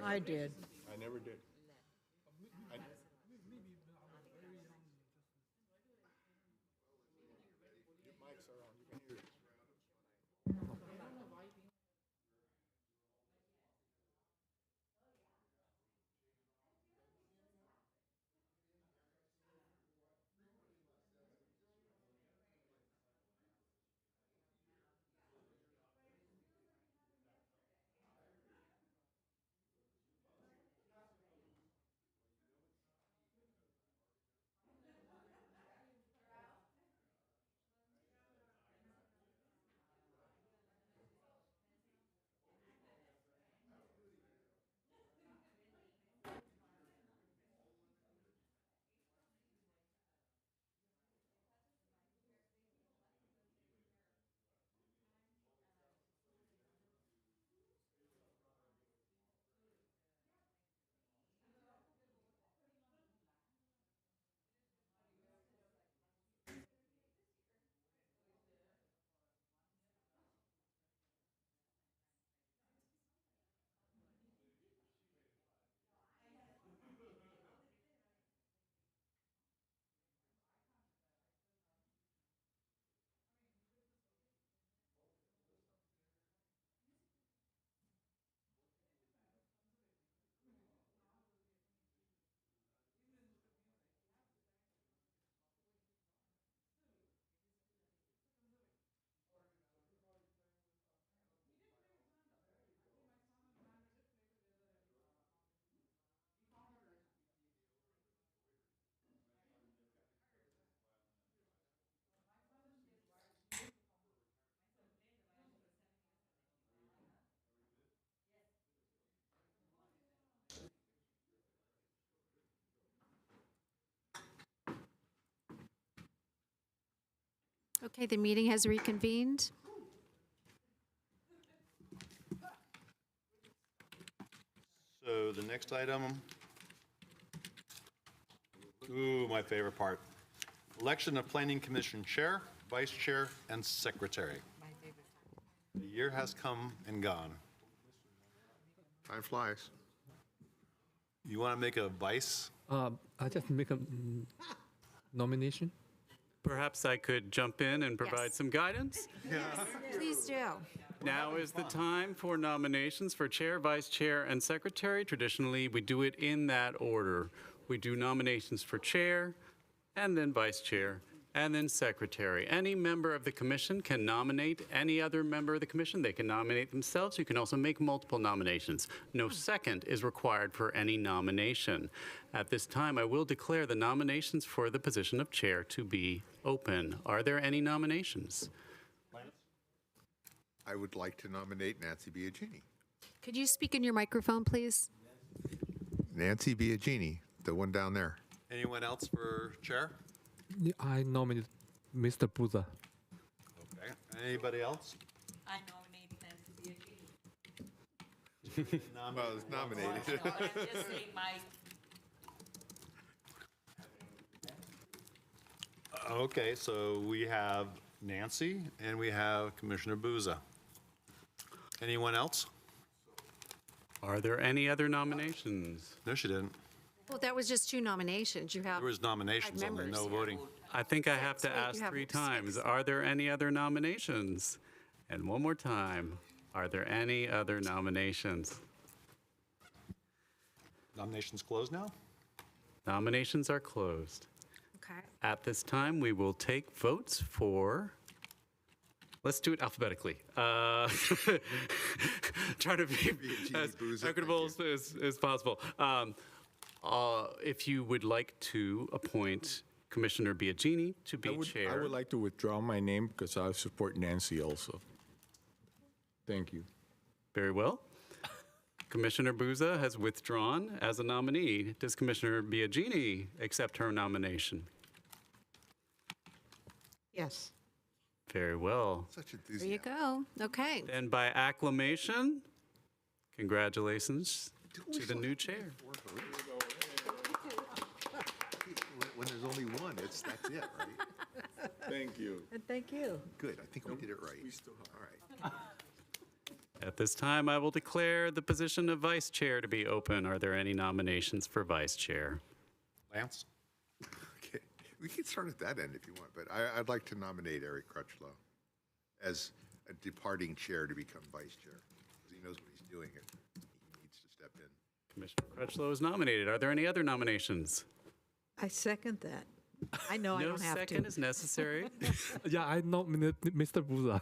I did. I never did. I- Your mics are on, you can hear it. Okay, the meeting has reconvened. So the next item, ooh, my favorite part. Election of Planning Commission Chair, Vice Chair, and Secretary. The year has come and gone. Time flies. You want to make a vice? I just make a nomination. Perhaps I could jump in and provide Yes. some guidance? Please do. Now is the time for nominations for chair, vice chair, and secretary. Traditionally, we do it in that order. We do nominations for chair, and then vice chair, and then secretary. Any member of the commission can nominate any other member of the commission. They can nominate themselves. You can also make multiple nominations. No second is required for any nomination. At this time, I will declare the nominations for the position of chair to be open. Are there any nominations? I would like to nominate Nancy Biagini. Could you speak in your microphone, please? Nancy Biagini, the one down there. Anyone else for chair? I nominate Mr. Buza. Okay. Anybody else? I nominate Nancy Biagini. Well, it's nominated. I'm just saying my. Okay, so we have Nancy and we have Commissioner Booza. Anyone else? Are there any other nominations? No, she didn't. Well, that was just 2 nominations. You have, There was nominations, only members, no yeah. voting. I think I have to Wait, you ask have 3 6. times. Are there any other nominations? And one more time. Are there any other nominations? Nominations closed now? Nominations are closed. okay. At this time, we will take votes for, let's do it alphabetically. Try to be as Booza, thank equitable as possible. If you would like to appoint Commissioner Biagini to be chair. I would like to withdraw my name because I support Nancy also. Thank you. Very well. Commissioner Booza has withdrawn as a nominee. Does Commissioner Biagini accept her nomination? Yes. Very well. Such There you enthusiasm. go. Okay. And by acclamation, congratulations to the new chair. When there's only one, that's it, right? Thank you. And thank you. Good, I think we did it right. All right. At this time, I will declare the position of vice chair to be open. Are there any nominations for vice chair? Lance? Okay, we can start at that end if you want, but I'd like to nominate Eric Crutchlow as a departing chair to become vice chair, because he knows what he's doing and he needs to step in. Commissioner Crutchlow is nominated. Are there any other nominations? I second that. I know I No don't have second to. is necessary. Yeah, I nominate Mr. Buza.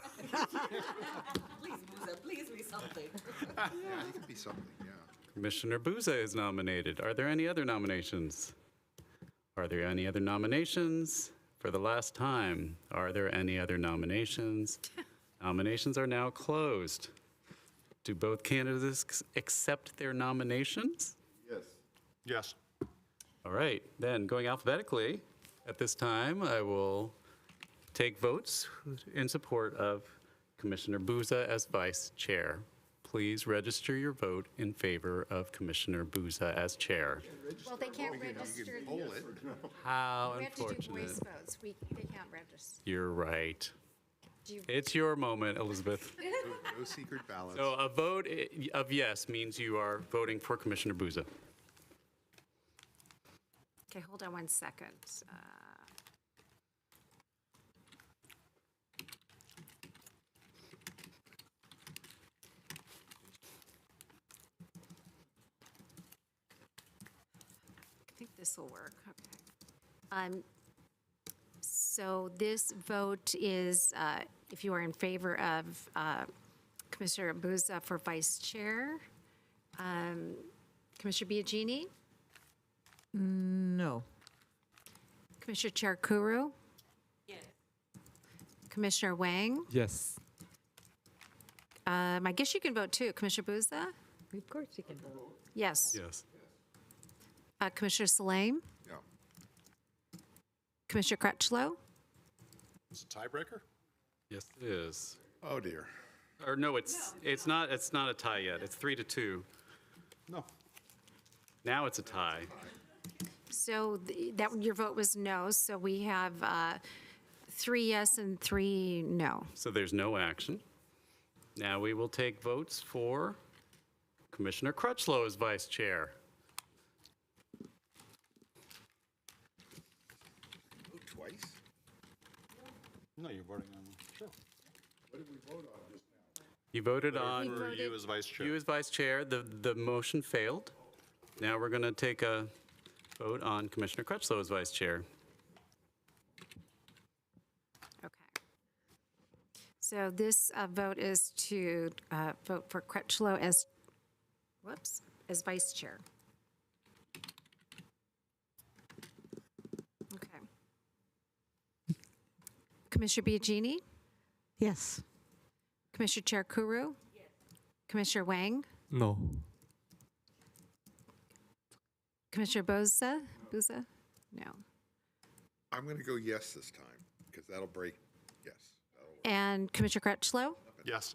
Please, Booza, please be something. Yeah, he could be something, yeah. Commissioner Booza is nominated. Are there any other nominations? Are there any other nominations? For the last time, are there any other nominations? Nominations are now closed. Do both candidates accept their nominations? Yes. All right, then going alphabetically, at this time, I will take votes in support of Commissioner Booza as vice chair. Please register your vote in favor of Commissioner Booza as chair. Well, they can't register. Poll it. How We have to do unfortunate. voice votes. They can't register. You're right. Do you- It's your moment, Elizabeth. No secret ballots. So a vote of yes means you are voting for Commissioner Booza. Okay, hold on one second. I think this will work, okay. So this vote is, if you are in favor of Commissioner Booza for vice chair, Commissioner Biagini, No. Commissioner Charakuru, Yes. Commissioner Wang. Yes. I guess you can vote too. Commissioner Booza? Of course you can vote. Yes. Yes. Commissioner Salame? No. Commissioner Crutchlow? It's a tiebreaker? Yes, it is. Oh, dear. Or no, it's not a tie yet. It's 3-2. No. Now it's a tie. So your vote was no, so we have 3 yes and 3 no. So there's no action. Now we will take votes for Commissioner Crutchlow as vice chair. Twice? No, you're voting on, sure. You voted on For you as vice chair. you as vice chair. The motion failed. Now we're going to take a vote on Commissioner Crutchlow as vice chair. Okay. So this vote is to vote for Crutchlow as vice chair. Okay. Commissioner Biagini? Yes. Commissioner Chair Kuru? Yes. Commissioner Wang? No. Commissioner Boza? No. I'm going to go yes this time, because that'll break, yes. That'll work. And Commissioner Crutchlow? Yes.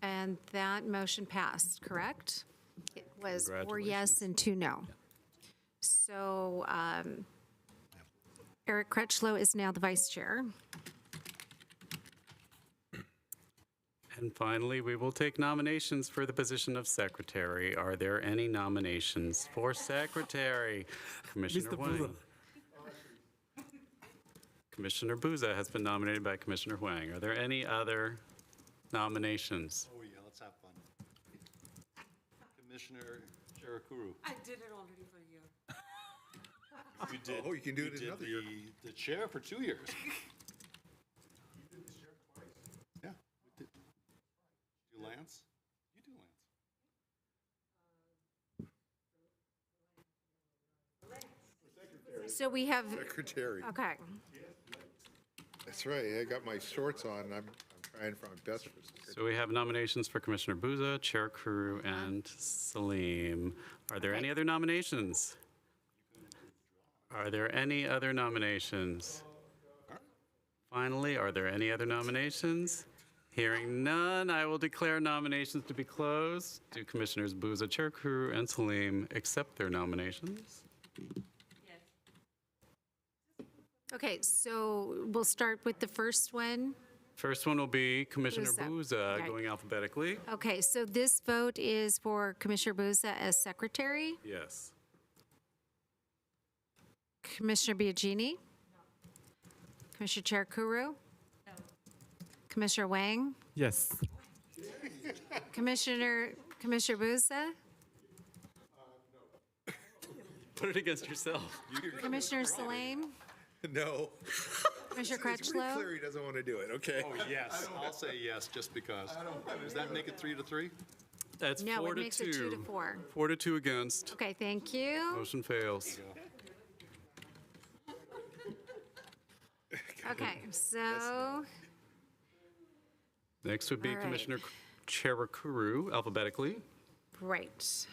And that motion passed, correct? It was 4 yes Congratulations. and 2 no. So Eric Crutchlow is now the vice chair. And finally, we will take nominations for the position of secretary. Are there any nominations for secretary? Commissioner Mr. Wang. Booza. Commissioner Booza has been nominated by Commissioner Wang. Are there any other nominations? Oh, yeah, let's have fun. Commissioner Cherakuru. I did it already for you. You did. Oh, you can do it did another year. The chair for 2 years. Yeah. we did. Do Lance? You do Lance. So we have, Secretary. okay. That's right. I got my shorts on. I'm trying for my best for secretary. So we have nominations for Commissioner Booza, Chair Kuru, and Salim. Are there any other nominations? Are there any other nominations? Finally, are there any other nominations? Hearing none, I will declare nominations to be closed. Do Commissioners Booza, Chair Kuru, and Salim accept their nominations? Okay, so we'll start with the first one. First one will be Commissioner Booza. Booza, Okay. going alphabetically. Okay, so this vote is for Commissioner Booza as secretary. Yes. Commissioner Biagini? Commissioner Chair Kuru? No. Commissioner Wang? Yes. Commissioner Booza? Put it against yourself. Commissioner Salim? No. Commissioner It's pretty Crutchlow? clear he doesn't want to do it, okay? Oh, yes. I'll say yes, just because. Does that make it 3-3? That's No, 4 it to makes it 2 to 4. 4 to 2 against. Okay, thank you. Motion fails. Okay, so, Next would be All right. Commissioner Cherakuru, alphabetically. right.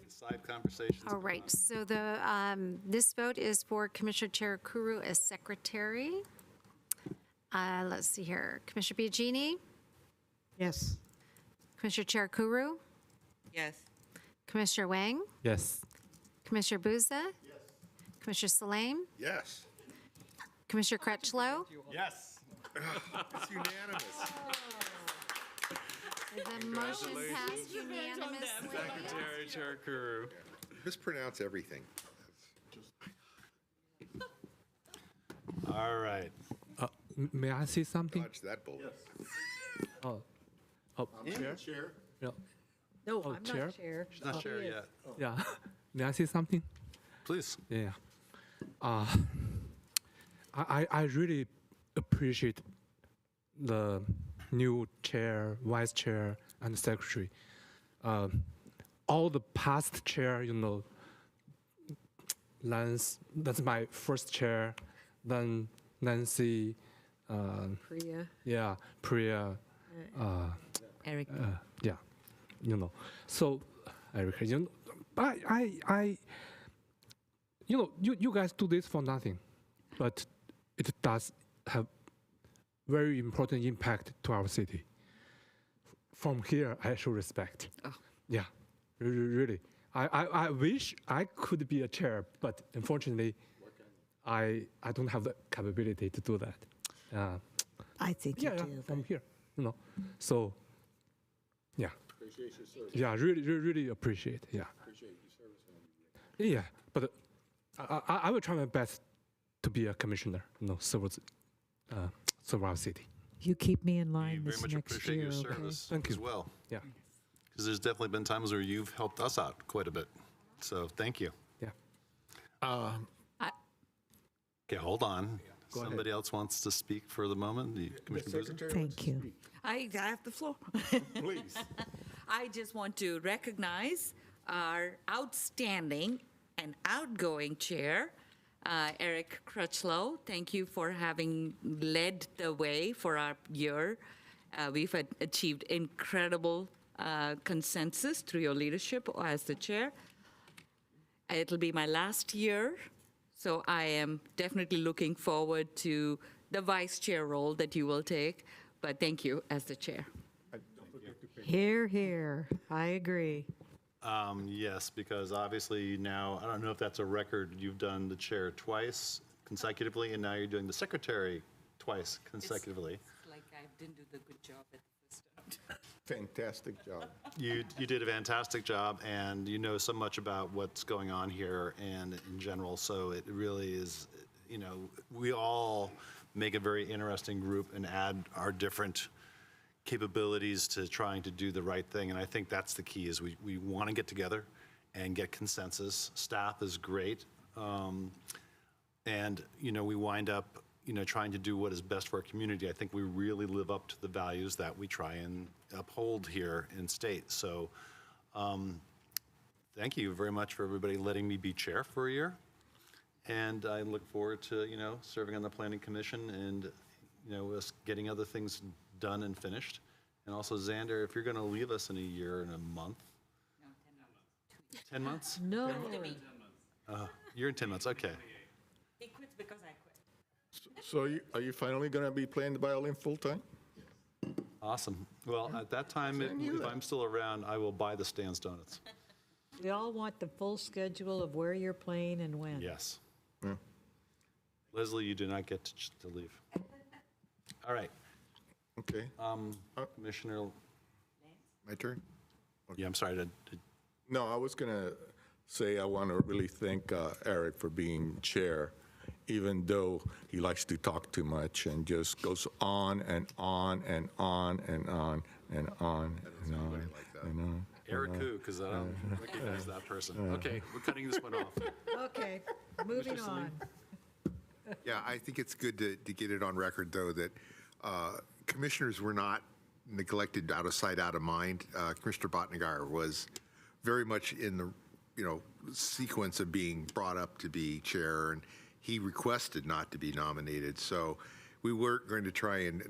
Side conversations. All right, so this vote is for Commissioner Chair Kuru as secretary. Let's see here. Commissioner Biagini? Yes. Commissioner Chair Kuru? Yes. Commissioner Wang? Yes. Commissioner Booza? Yes. Commissioner Salim? Yes. Commissioner Crutchlow? Yes. It's unanimous. The motion passed unanimously. Secretary Cherakuru. Mispronounce everything. All right. May I say something? Dodge that bullet. Oh, Chair. yeah. No, Oh, I'm chair? not chair. She's not chair yet. Yeah. May I say something? Please. Yeah. I really appreciate the new chair, vice chair, and secretary. All the past chair, Lance, that's my first chair, then Nancy, Priya. yeah, Priya, Eric. yeah, So, Erica, you guys do this for nothing, but it does have very important impact to our city. From here, I show respect. Oh. Yeah, really. I wish I could be a chair, but unfortunately, I don't have the capability to do that. I think you Yeah, do. from here, So, yeah. Yeah, really appreciate. Yeah. Yeah, but I will try my best to be a commissioner. Serve our city. You keep me in We line very this much next appreciate year, your okay? service Thank as you. well. Yeah. Because there's definitely been times where you've helped us out quite a bit. So thank you. Yeah. Okay, hold on. Go ahead. Somebody else wants to speak for the moment? Commissioner Boozer? Thank you. I have the floor. Please. I just want to recognize our outstanding and outgoing chair, Eric Crutchlow. Thank you for having led the way for our year. We've achieved incredible consensus through your leadership as the chair. It'll be my last year, so I am definitely looking forward to the vice chair role that you will take. But thank you as the chair. Here, here. I agree. Yes, because obviously now, I don't know if that's a record, you've done the chair twice consecutively, and now you're doing the secretary twice consecutively. It's like I didn't do the good job at the first time. Fantastic job. You did a fantastic job, and you know so much about what's going on here and in general, so it really is, we all make a very interesting group and add our different capabilities to trying to do the right thing, and I think that's the key, is we want to get together and get consensus. Staff is great, and, we wind up, trying to do what is best for our community. I think we really live up to the values that we try and uphold here in state. So thank you very much for everybody letting me be chair for a year. And I look forward to, serving on the Planning Commission and, us getting other things done and finished. And also, Xander, if you're going to leave us in a year and a month. No, 10 months. 10 months? No. You're in 10 months, okay. He quits because I quit. So are you finally going to be playing the violin full-time? Awesome. Well, at that time, if I'm still around, I will buy the Stan's Donuts. We all want the full schedule of where you're playing and when. Yes. Yeah. Leslie, you do not get to leave. All right. Okay. Commissioner, My turn? yeah, I'm sorry to No, I was going to say I want to really thank Eric for being chair, even though he likes to talk too much and just goes on and on and on and on and on and on and on. Eric who, because I don't recognize that person. Okay, we're cutting this one off. Okay, moving on. Yeah, I think it's good to get it on record, though, that commissioners were not neglected out of sight, out of mind. Commissioner Bhatnagar was very much in the, sequence of being brought up to be chair, and he requested not to be nominated. So we weren't going to try and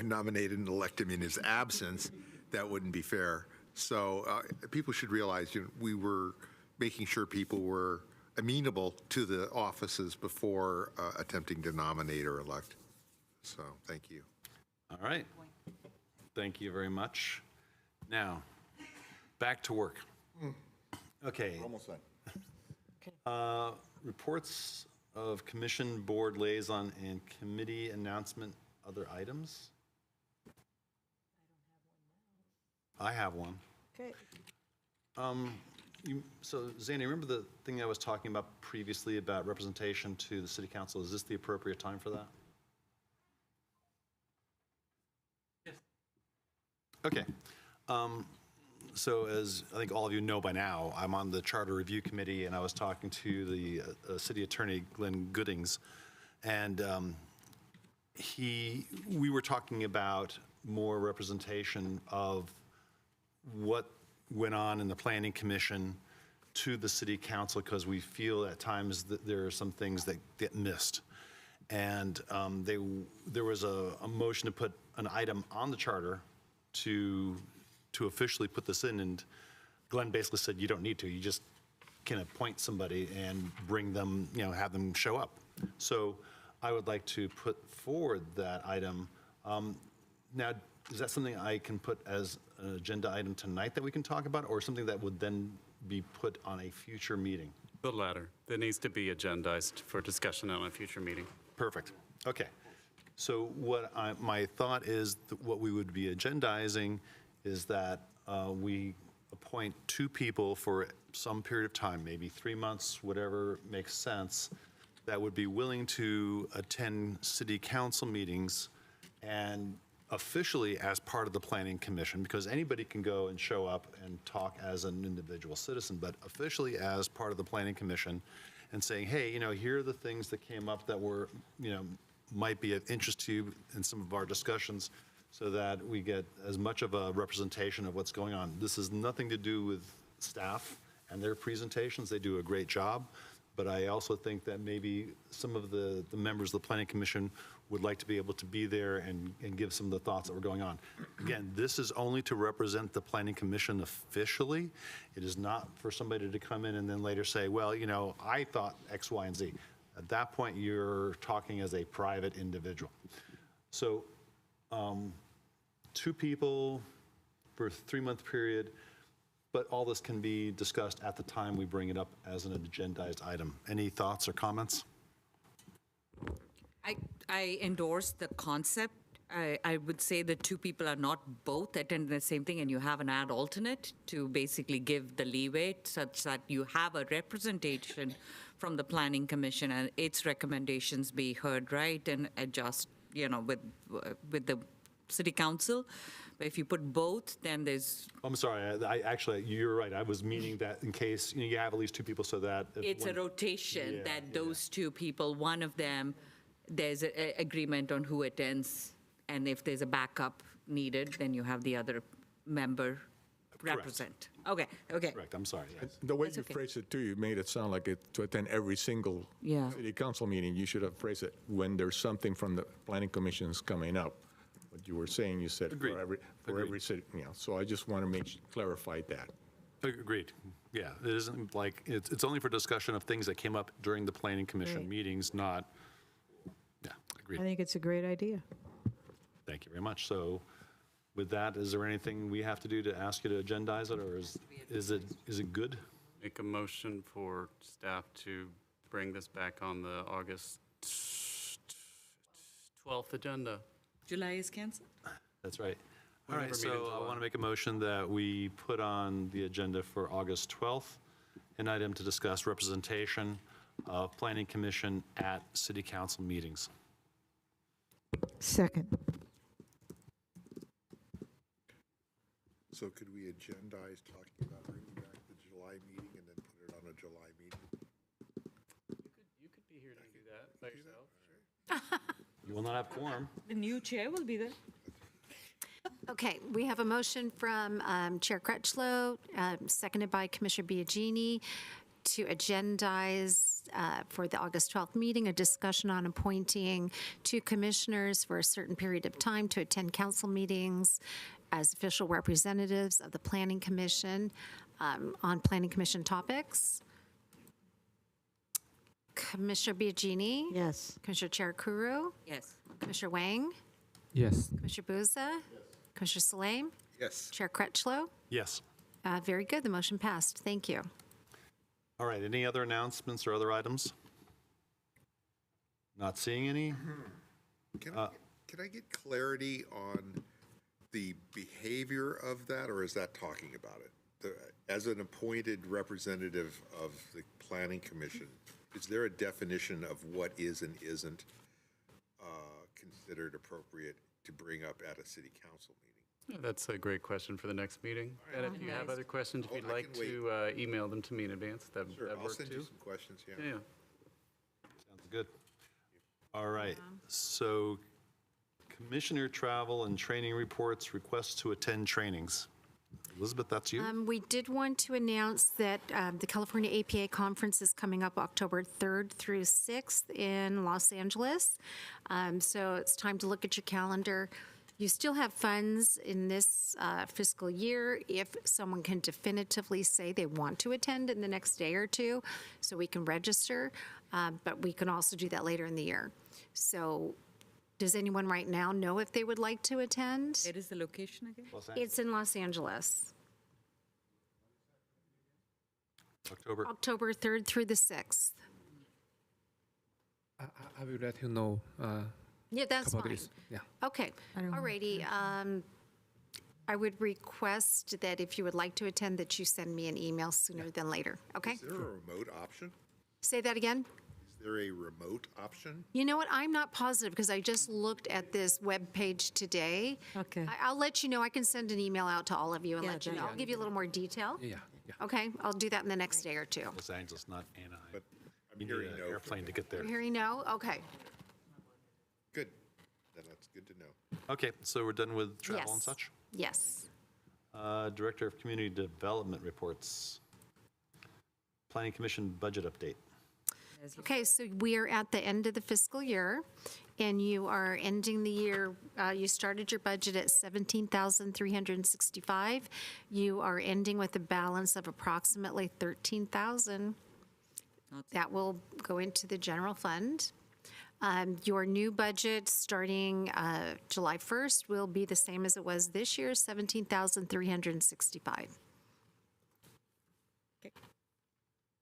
nominate and elect him in his absence. That wouldn't be fair. So people should realize we were making sure people were amenable to the offices before attempting to nominate or elect. So thank you. All right. Thank you very much. Now, back to work. Okay. Almost done. Reports of commission, board, liaison, and committee announcement, other items? I have one. Okay. So, Zanny, remember the thing I was talking about previously about representation to the city council? Is this the appropriate time for that? Yes. Okay. So as I think all of you know by now, I'm on the Charter Review Committee, and I was talking to the city attorney, Glenn Goodings, and we were talking about more representation of what went on in the Planning Commission to the City Council, because we feel at times that there are some things that get missed. And there was a motion to put an item on the charter to officially put this in, and Glenn basically said, you don't need to, you just can appoint somebody and bring them, have them show up. So I would like to put forward that item. Now, is that something I can put as an agenda item tonight that we can talk about, or something that would then be put on a future meeting? The latter. That needs to be agendized for discussion on a future meeting. Perfect. Okay. So my thought is that what we would be agendizing is that we appoint 2 people for some period of time, maybe 3 months, whatever makes sense, that would be willing to attend city council meetings and officially as part of the planning commission, because anybody can go and show up and talk as an individual citizen, but officially as part of the planning commission and saying, hey, here are the things that came up that were, might be of interest to you in some of our discussions, so that we get as much of a representation of what's going on. This has nothing to do with staff and their presentations. They do a great job. But I also think that maybe some of the members of the Planning Commission would like to be able to be there and give some of the thoughts that were going on. Again, this is only to represent the Planning Commission officially. It is not for somebody to come in and then later say, well, I thought X, Y, and Z. At that point, you're talking as a private individual. So 2 people for a 3-month period, but all this can be discussed at the time we bring it up as an agendized item. Any thoughts or comments? I endorse the concept. I would say that 2 people are not both attending the same thing, and you have an ad alternate to basically give the leeway such that you have a representation from the Planning Commission and its recommendations be heard, right, and adjust, with the City Council. But if you put both, then there's... I'm sorry, actually, you're right. I was meaning that in case you have at least 2 people, so that... It's a rotation, Yeah, that those 2 people, one of them, there's an agreement on who attends, and if there's a backup needed, then you have the other member represent. Okay. Correct, I'm sorry, yes. The way That's you okay. phrased it too, you made it sound like it to attend every single Yeah. city council meeting. You should have phrased it when there's something from the planning commissions coming up. What you were saying, you said Agreed. for every city, so I just want to clarify that. Agreed. Yeah, it isn't like, it's only for discussion of things that came up during the Planning Commission Right. meetings, not, yeah, I agreed. think it's a great idea. Thank you very much. So with that, is there anything we have to do to ask you to agendize it, or is it good? Make a motion for staff to bring this back on the August 12th agenda. July is canceled? That's right. All Whenever right, meeting's so I allowed. want to make a motion that we put on the agenda for August 12th, an item to discuss representation of Planning Commission at city council meetings. Second. So could we agendize talking about bringing back the July meeting and then put it on a July meeting? You could be here to do that by yourself. You will not have quorum. The new chair will be there. Okay, we have a motion from Chair Crutchlow, seconded by Commissioner Biagini, to agendize for the August 12th meeting, a discussion on appointing 2 commissioners for a certain period of time to attend council meetings as official representatives of the Planning Commission on Planning Commission topics. Commissioner Biagini? Yes. Commissioner Cherukuru? Yes. Commissioner Wang? Yes. Commissioner Buza? Commissioner Salame? Yes. Chair Crutchlow? Yes. Very good, the motion passed. Thank you. All right, any other announcements or other items? Not seeing any? Can I get clarity on the behavior of that, or is that talking about it? As an appointed representative of the Planning Commission, is there a definition of what is and isn't considered appropriate to bring up at a city council meeting? That's a great question for the next meeting. And if you have other questions, if Oh, you'd I like can wait. to email them to me in advance, that'd Sure, I'll work send you too. some questions, yeah. Yeah. Sounds good. All right, so Commissioner Travel and Training Reports, requests to attend trainings. Elizabeth, that's you? We did want to announce that the California APA Conference is coming up October 3rd through 6th in Los Angeles. So it's time to look at your calendar. You still have funds in this fiscal year if someone can definitively say they want to attend in the next day or two, so we can register, but we can also do that later in the year. So does anyone right now know if they would like to attend? Where is the location again? It's in Los Angeles, October 3rd through the 6th. I will let you know. Yeah, that's Couple of fine. days, yeah. Okay, alrighty. I would request that if you would like to attend, that you send me an email sooner than later, okay? Is there a remote option? Say that again? Is there a remote option? You know what, I'm not positive, because I just looked at this webpage today. Okay. I'll let you know, I can send an email out to all of you and Yeah, let you know. that- I'll give you a little more detail. Yeah, yeah. Okay, I'll do that in the next day or two. Los Angeles, not Anaheim. But I'm You need hearing an no. from airplane to them. get there. You're hearing no? Okay. Good. Then that's good to know. Okay, so we're done with travel and Yes. such? Yes. Director of Community Development reports. Planning Commission budget update. Okay, so we are at the end of the fiscal year, and you are ending the year, you started your budget at $17,365. You are ending with a balance of approximately $13,000. That will go into the general fund. Your new budget, starting July 1st, will be the same as it was this year, $17,365.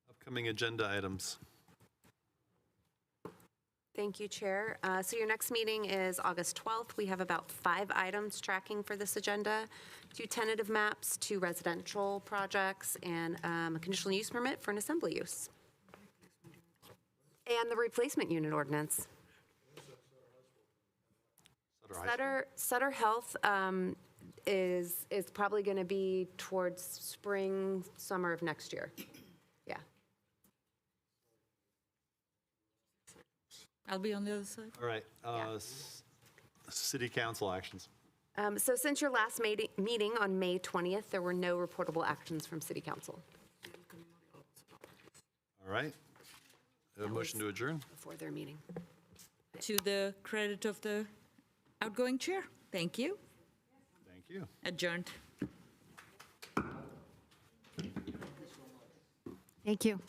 Upcoming agenda items. Thank you, Chair. So your next meeting is August 12th. We have about 5 items tracking for this agenda: 2 tentative maps, 2 residential projects, and a conditional use permit for an assembly use. And the replacement unit ordinance. Sutter Health is probably going to be towards spring, summer of next year. Yeah. I'll be on the other side. All right, city council actions. So since your last meeting on May 20th, there were no reportable actions from City Council All right. A motion to adjourn? before their meeting. To the credit of the outgoing chair. Thank you. Thank you. Adjourned. Thank you.